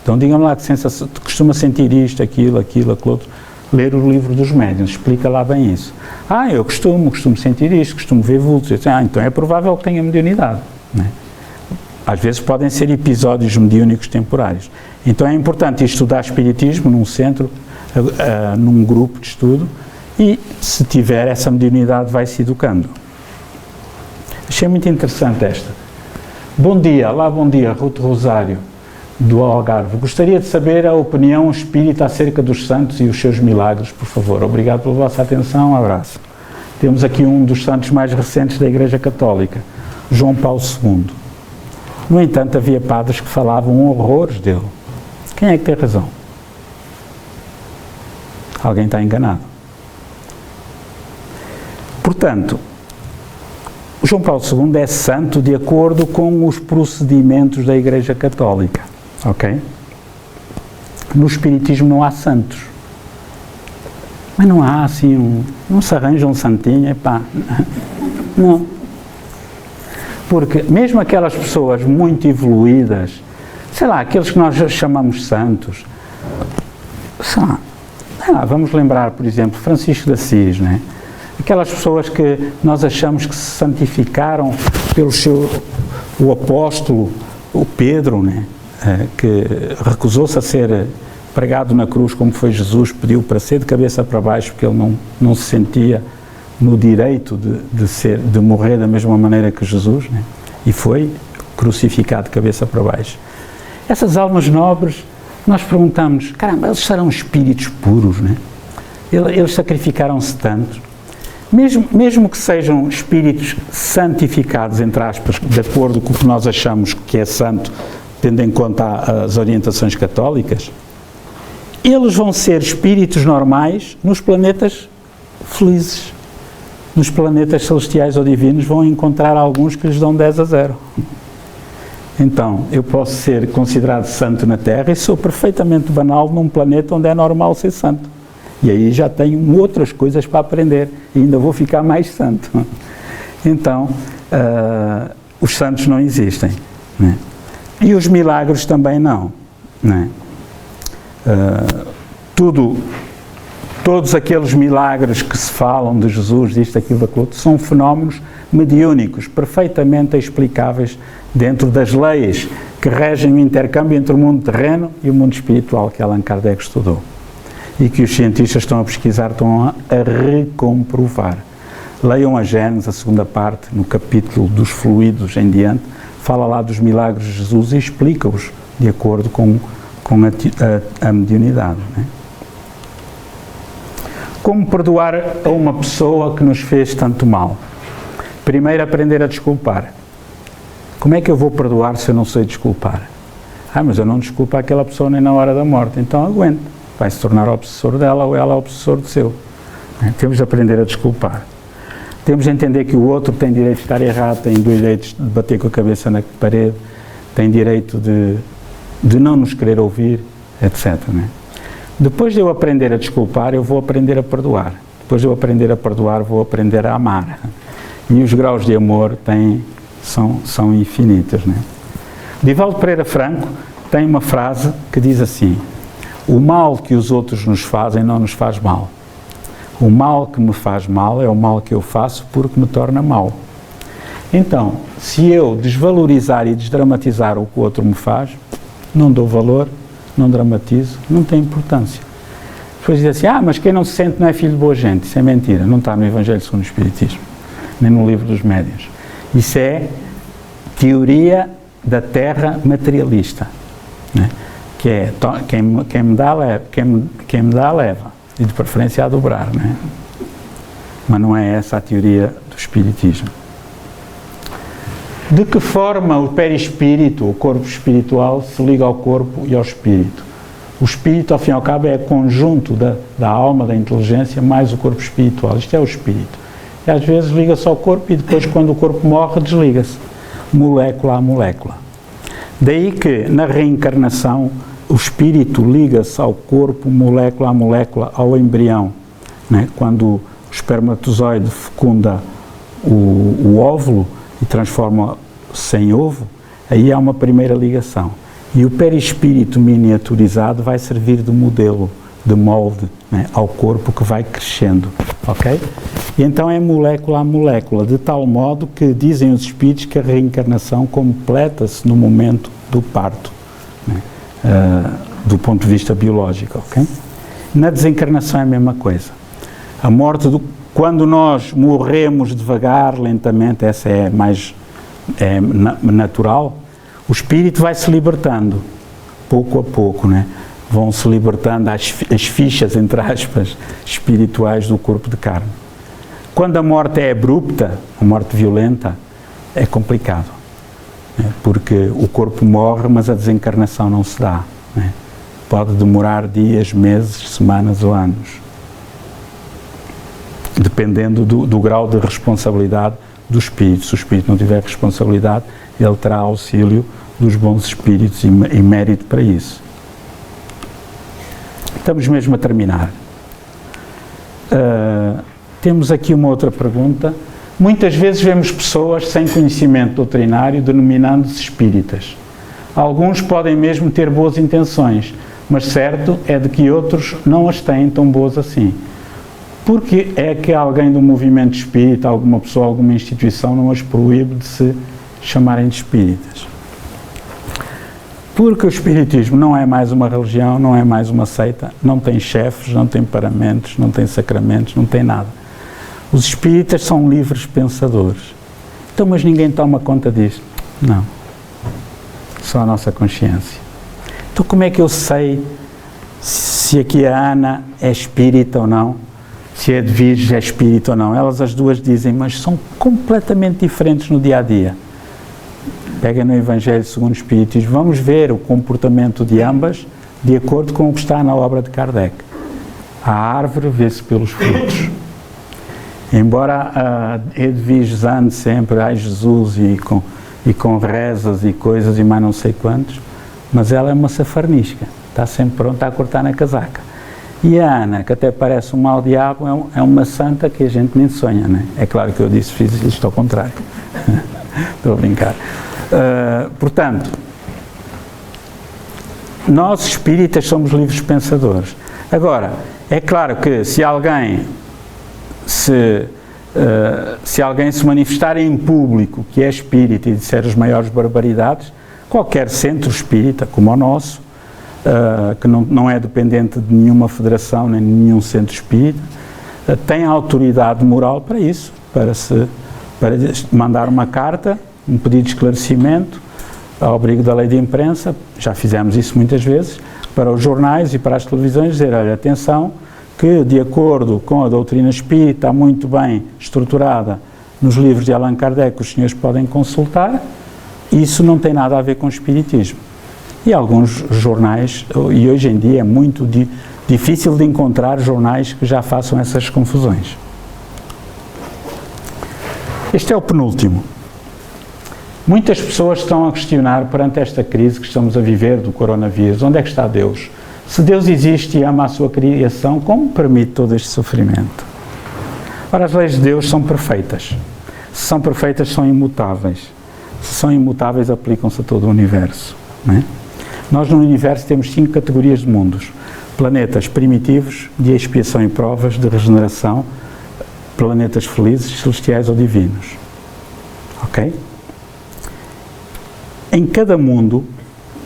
Speaker 1: Então digam-me lá que sensação, costuma sentir isto, aquilo, aquilo outro. Ler o Livro dos Médiuns, explica lá bem isso. Eu costumo sentir isto, costumo ver vultos. Então é provável que tenha mediunidade, né? Às vezes podem ser episódios mediúnicos temporários. Então é importante estudar espiritismo num centro, num grupo de estudo, e se tiver essa mediunidade vai-se educando. Achei muito interessante esta. Bom dia, Ruth Rosário, do Algarve. Gostaria de saber a opinião espírita acerca dos santos e os seus milagres, por favor. Obrigado pela vossa atenção, um abraço. Temos aqui um dos santos mais recentes da Igreja Católica, João Paulo II. No entanto, havia padres que falavam horrores dele. Quem é que tem razão? Alguém está enganado. Portanto, o João Paulo II é santo de acordo com os procedimentos da Igreja Católica, ok? No Espiritismo não há santos. Mas não há assim não se arranja um santinho, epá, não. Porque mesmo aquelas pessoas muito evoluídas, sei lá, aqueles que nós chamamos santos, sei lá, vamos lembrar, por exemplo, Francisco de Assis, né? Aquelas pessoas que nós achamos que se santificaram pelo o apóstolo, o Pedro, né? Que recusou-se a ser pregado na cruz como foi Jesus, pediu para ser de cabeça para baixo porque ele não se sentia no direito de morrer da mesma maneira que Jesus, né? E foi crucificado de cabeça para baixo. Essas almas nobres, nós perguntamos, caramba, eles serão espíritos puros, né? Eles sacrificaram-se tanto. Mesmo que sejam espíritos santificados, entre aspas, de acordo com o que nós achamos que é santo, tendo em conta as orientações católicas, eles vão ser espíritos normais nos planetas felizes. Nos planetas celestiais ou divinos vão encontrar alguns que lhes dão 10-0. Então, eu posso ser considerado santo na Terra e sou perfeitamente banal num planeta onde é normal ser santo. E aí já tenho outras coisas para aprender e ainda vou ficar mais santo. Então, os santos não existem, né? E os milagres também não, né? Todos aqueles milagres que se falam de Jesus, disto, aquilo, aquilo outro, são fenómenos mediúnicos, perfeitamente explicáveis dentro das leis que regem o intercâmbio entre o mundo terreno e o mundo espiritual que Allan Kardec estudou. E que os cientistas estão a pesquisar, estão a recomprovar. Leiam a Gênesis, a segunda parte, no capítulo dos fluidos em diante, fala lá dos milagres de Jesus e explica-os de acordo com a mediunidade, né? Como perdoar a uma pessoa que nos fez tanto mal? Primeiro, aprender a desculpar. Como é que eu vou perdoar se eu não sei desculpar? Mas eu não desculpo aquela pessoa nem na hora da morte, então aguento. Vai se tornar o obsessor dela ou ela o obsessor do seu. Temos de aprender a desculpar. Temos de entender que o outro tem direito de estar errado, tem direito de bater com a cabeça na parede, tem direito de não nos querer ouvir, etc. Né? Depois de eu aprender a desculpar, eu vou aprender a perdoar. Depois de eu aprender a perdoar, vou aprender a amar. E os graus de amor são infinitos, né? Divaldo Pereira Franco tem uma frase que diz assim: o mal que os outros nos fazem não nos faz mal. O mal que me faz mal é o mal que eu faço porque me torna mal. Então, se eu desvalorizar e desdramatizar o que o outro me faz, não dou valor, não dramatizo, não tem importância. Depois diz assim, mas quem não se sente não é filho de boa gente. Isso é mentira, não está no Evangelho segundo o Espiritismo, nem no Livro dos Médiuns. Isso é teoria da terra materialista, né? Que é, quem me dá, leva, e de preferência a dobrar, né? Mas não é essa a teoria do Espiritismo. De que forma o perispírito, o corpo espiritual, se liga ao corpo e ao espírito? O espírito, ao fim e ao cabo, é o conjunto da alma, da inteligência, mais o corpo espiritual. Isto é o espírito. E às vezes liga-se ao corpo e depois, quando o corpo morre, desliga-se. Molécula a molécula. Daí que, na reencarnação, o espírito liga-se ao corpo, molécula a molécula, ao embrião, né? Quando o espermatozoide fecunda o óvulo e transforma-se em ovo, aí há uma primeira ligação. E o perispírito miniaturizado vai servir de modelo, de molde, né, ao corpo que vai crescendo, ok? E então é molécula a molécula, de tal modo que dizem os espíritos que a reencarnação completa-se no momento do parto, né, do ponto de vista biológico, ok? Na desencarnação é a mesma coisa. A morte quando nós morremos devagar, lentamente, essa é mais natural, o espírito vai se libertando, pouco a pouco, né? Vão-se libertando as fichas, entre aspas, espirituais do corpo de carne. Quando a morte é abrupta, a morte violenta, é complicado, né? Porque o corpo morre, mas a desencarnação não se dá, né? Pode demorar dias, meses, semanas ou anos, dependendo do grau de responsabilidade do espírito. Se o espírito não tiver responsabilidade, ele terá auxílio dos bons espíritos e mérito para isso. Estamos mesmo a terminar. Temos aqui uma outra pergunta. Muitas vezes vemos pessoas sem conhecimento doutrinário denominando-se espíritas. Alguns podem mesmo ter boas intenções, mas certo é de que outros não as têm tão boas assim. Porque é que alguém do movimento espírita, alguma pessoa, alguma instituição não as proíbe de se chamarem de espíritas? Porque o espiritismo não é mais uma religião, não é mais uma seita, não tem chefes, não tem paramentos, não tem sacramentos, não tem nada. Os espíritas são livres pensadores. Então, mas ninguém toma conta disto? Não. Só a nossa consciência. Então, como é que eu sei se aqui a Ana é espírita ou não? Se a Edvige é espírita ou não? Elas as duas dizem, mas são completamente diferentes no dia-a-dia. Pega no Evangelho segundo o Espiritismo, vamos ver o comportamento de ambas de acordo com o que está na obra de Kardec. A árvore vê-se pelos frutos. Embora a Edvige ande sempre, ai Jesus, e com rezas e coisas e mais não sei quantos, mas ela é uma safarnisca, está sempre pronta a cortar na casaca. E a Ana, que até parece um mau diabo, é uma santa que a gente nem sonha, né? É claro que eu fiz isto ao contrário. Estou a brincar. Portanto, nós espíritas somos livres pensadores. Agora, é claro que se alguém se manifestar em público que é espírita e disser as maiores barbaridades, qualquer centro espírita, como o nosso, que não é dependente de nenhuma federação nem de nenhum centro espírita, tem autoridade moral para isso, para mandar uma carta, um pedido de esclarecimento, ao abrigo da lei de imprensa, já fizemos isso muitas vezes, para os jornais e para as televisões, dizer, olha, atenção, que de acordo com a doutrina espírita, muito bem estruturada nos livros de Allan Kardec, que os senhores podem consultar, isso não tem nada a ver com o espiritismo. E alguns jornais, e hoje em dia é muito difícil de encontrar jornais que já façam essas confusões. Este é o penúltimo. Muitas pessoas estão a questionar perante esta crise que estamos a viver do coronavírus, onde é que está Deus? Se Deus existe e ama a sua criação, como permite todo este sofrimento? Ora, as leis de Deus são perfeitas. Se são perfeitas, são imutáveis. Se são imutáveis, aplicam-se a todo o universo. Não é? Nós no universo temos 5 categorias de mundos. Planetas primitivos, de expiação e provas, de regeneração, planetas felizes, celestiais ou divinos. Ok? Em cada mundo,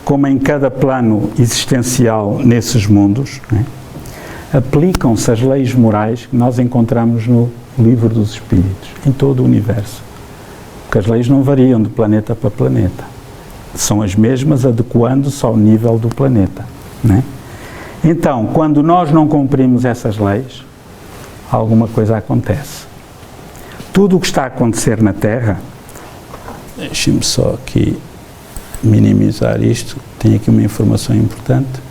Speaker 1: como em cada plano existencial nesses mundos, né, aplicam-se as leis morais que nós encontramos no Livro dos Espíritos, em todo o universo. Porque as leis não variam de planeta para planeta. São as mesmas, adequando-se ao nível do planeta. Né? Então, quando nós não cumprimos essas leis, alguma coisa acontece. Tudo o que está a acontecer na Terra, deixe-me só aqui minimizar isto, tenho aqui uma informação importante.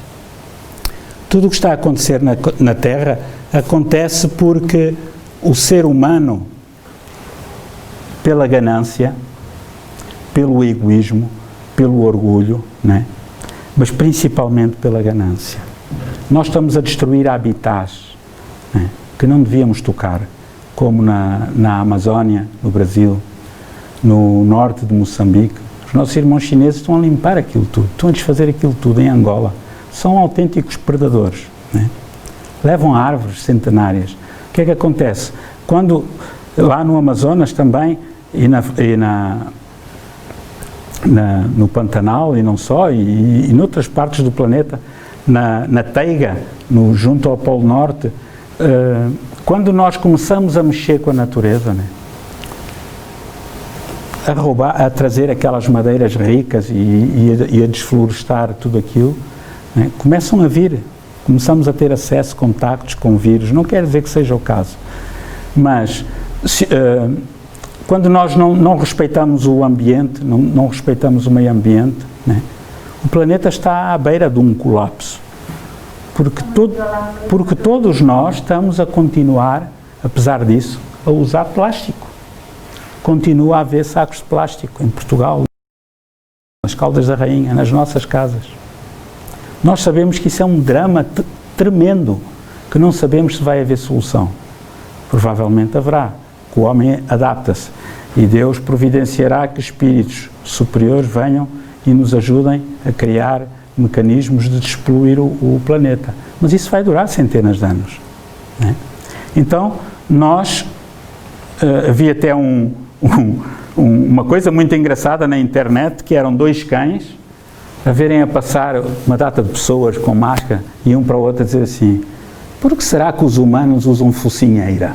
Speaker 1: Tudo o que está a acontecer na Terra acontece porque o ser humano, pela ganância, pelo egoísmo, pelo orgulho, né? Mas principalmente pela ganância. Nós estamos a destruir habitats, né? Que não devíamos tocar, como na Amazónia, no Brasil, no norte de Moçambique. Os nossos irmãos chineses estão a limpar aquilo tudo, estão a desfazer aquilo tudo em Angola. São autênticos predadores, né? Levam árvores centenárias. O que é que acontece? Quando, lá no Amazonas também, no Pantanal e não só, e noutras partes do planeta, na Taiga, junto ao Polo Norte, quando nós começamos a mexer com a natureza, né? A trazer aquelas madeiras ricas e a desflorestar tudo aquilo, né? Começamos a ter acesso, contactos com vírus. Não quer dizer que seja o caso, mas quando nós não respeitamos o ambiente, não respeitamos o meio ambiente, né? O planeta está à beira de um colapso, porque todos nós estamos a continuar, apesar disso, a usar plástico. Continua a haver sacos de plástico em Portugal, nas Caldas da Rainha, nas nossas casas. Nós sabemos que isso é um drama tremendo, que não sabemos se vai haver solução. Provavelmente haverá, que o homem adapta-se e Deus providenciará que espíritos superiores venham e nos ajudem a criar mecanismos de despoluir o planeta. Mas isso vai durar centenas de anos, né? Então, havia até uma coisa muito engraçada na internet, que eram 2 cães a verem a passar uma data de pessoas com máscara e um para o outro a dizer assim: por que será que os humanos usam focinheira?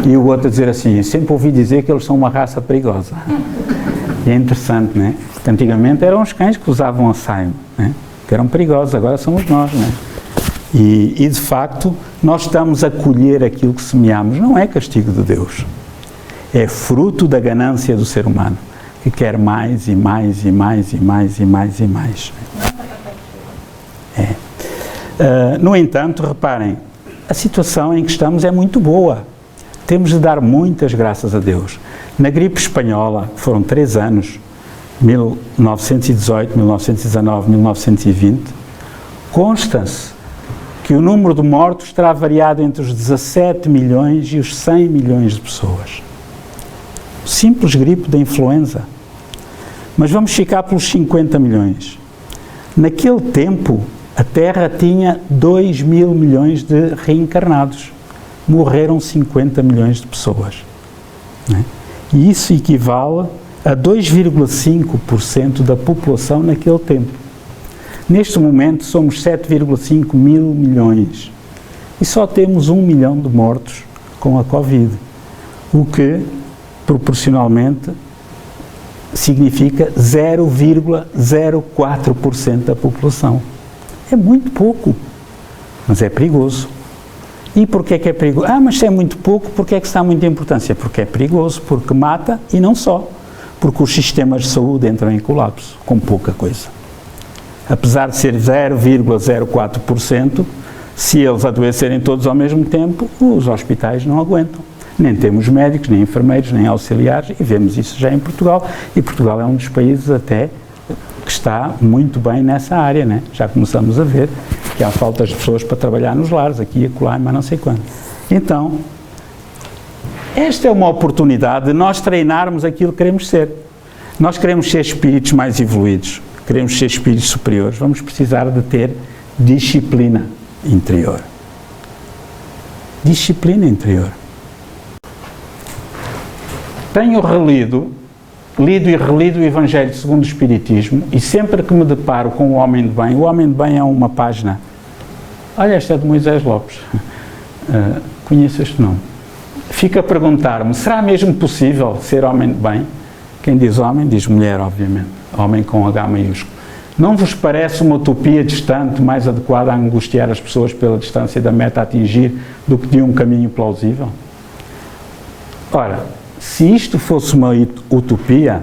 Speaker 1: E o outro a dizer assim: eu sempre ouvi dizer que eles são uma raça perigosa. E é interessante, né? Porque antigamente eram os cães que usavam a saima, né? Que eram perigosos, agora somos nós, né? E de facto nós estamos a colher aquilo que semeamos. Não é castigo de Deus, é fruto da ganância do ser humano, que quer mais e mais e mais e mais e mais e mais. No entanto, reparem, a situação em que estamos é muito boa. Temos de dar muitas graças a Deus. Na gripe espanhola, foram 3 anos, 1918, 1919, 1920, consta-se que o número de mortos terá variado entre os 17 milhões e os 100 milhões de pessoas. Simples gripe da influenza. Mas vamos ficar pelos 50 milhões. Naquele tempo, a Terra tinha 2 mil milhões de reencarnados. Morreram 50 milhões de pessoas, né? E isso equivale a 2,5% da população naquele tempo. Neste momento somos 7,5 mil milhões e só temos 1 milhão de mortos com a Covid, o que proporcionalmente significa 0,04% da população. É muito pouco, mas é perigoso. E porquê que é perigoso? Mas se é muito pouco, porquê é que se dá muita importância? Porque é perigoso, porque mata e não só, porque os sistemas de saúde entram em colapso com pouca coisa. Apesar de ser 0,04%, se eles adoecerem todos ao mesmo tempo, os hospitais não aguentam. Nem temos médicos, nem enfermeiros, nem auxiliares, e vemos isso já em Portugal. E Portugal é um dos países até que está muito bem nessa área, né? Já começamos a ver que há falta de pessoas para trabalhar nos lares, aqui e acolá, mas não sei quando. Então, esta é uma oportunidade de nós treinarmos aquilo que queremos ser. Nós queremos ser espíritos mais evoluídos, queremos ser espíritos superiores, vamos precisar de ter disciplina interior. Disciplina interior. Tenho lido e relido o Evangelho segundo o Espiritismo, e sempre que me deparo com o homem de bem é uma página. Olha, esta é de Moisés Lopes. Conheço este nome. Fico a perguntar-me, será mesmo possível ser homem de bem? Quem diz homem, diz mulher, obviamente. Homem com H maiúsculo. Não vos parece uma utopia distante, mais adequada a angustiar as pessoas pela distância da meta a atingir do que de um caminho plausível? Ora, se isto fosse uma utopia,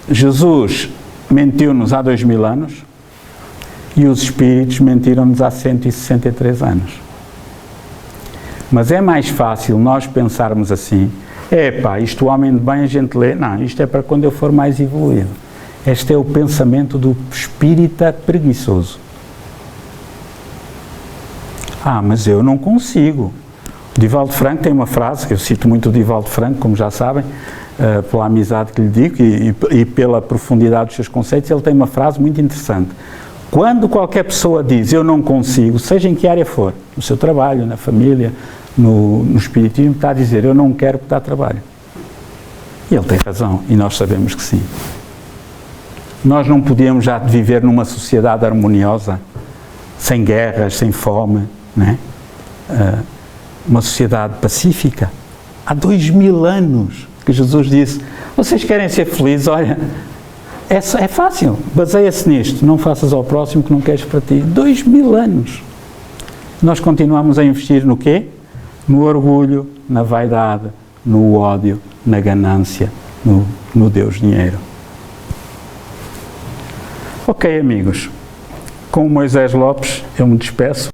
Speaker 1: Jesus mentiu-nos há 2000 anos e os espíritos mentiram-nos há 163 anos. Mas é mais fácil nós pensarmos assim: epá, isto o homem de bem a gente lê, não, isto é para quando eu for mais evoluído. Este é o pensamento do espírita preguiçoso. Mas eu não consigo. O Divaldo Franco tem uma frase, eu cito muito o Divaldo Franco, como já sabem, pela amizade que lhe digo e pela profundidade dos seus conceitos. Ele tem uma frase muito interessante. Quando qualquer pessoa diz eu não consigo, seja em que área for, no seu trabalho, na família, no espiritismo, está a dizer eu não quero porque dá trabalho. E ele tem razão, e nós sabemos que sim. Nós não podíamos já viver numa sociedade harmoniosa, sem guerras, sem fome, né? Uma sociedade pacífica. Há 2000 anos que Jesus disse: vocês querem ser felizes? Olha, é fácil, baseia-se nisto, não faças ao próximo que não queres para ti. 2000 anos. Nós continuamos a investir no quê? No orgulho, na vaidade, no ódio, na ganância, no Deus dinheiro. Ok, amigos, com o Moisés Lopes eu me despeço.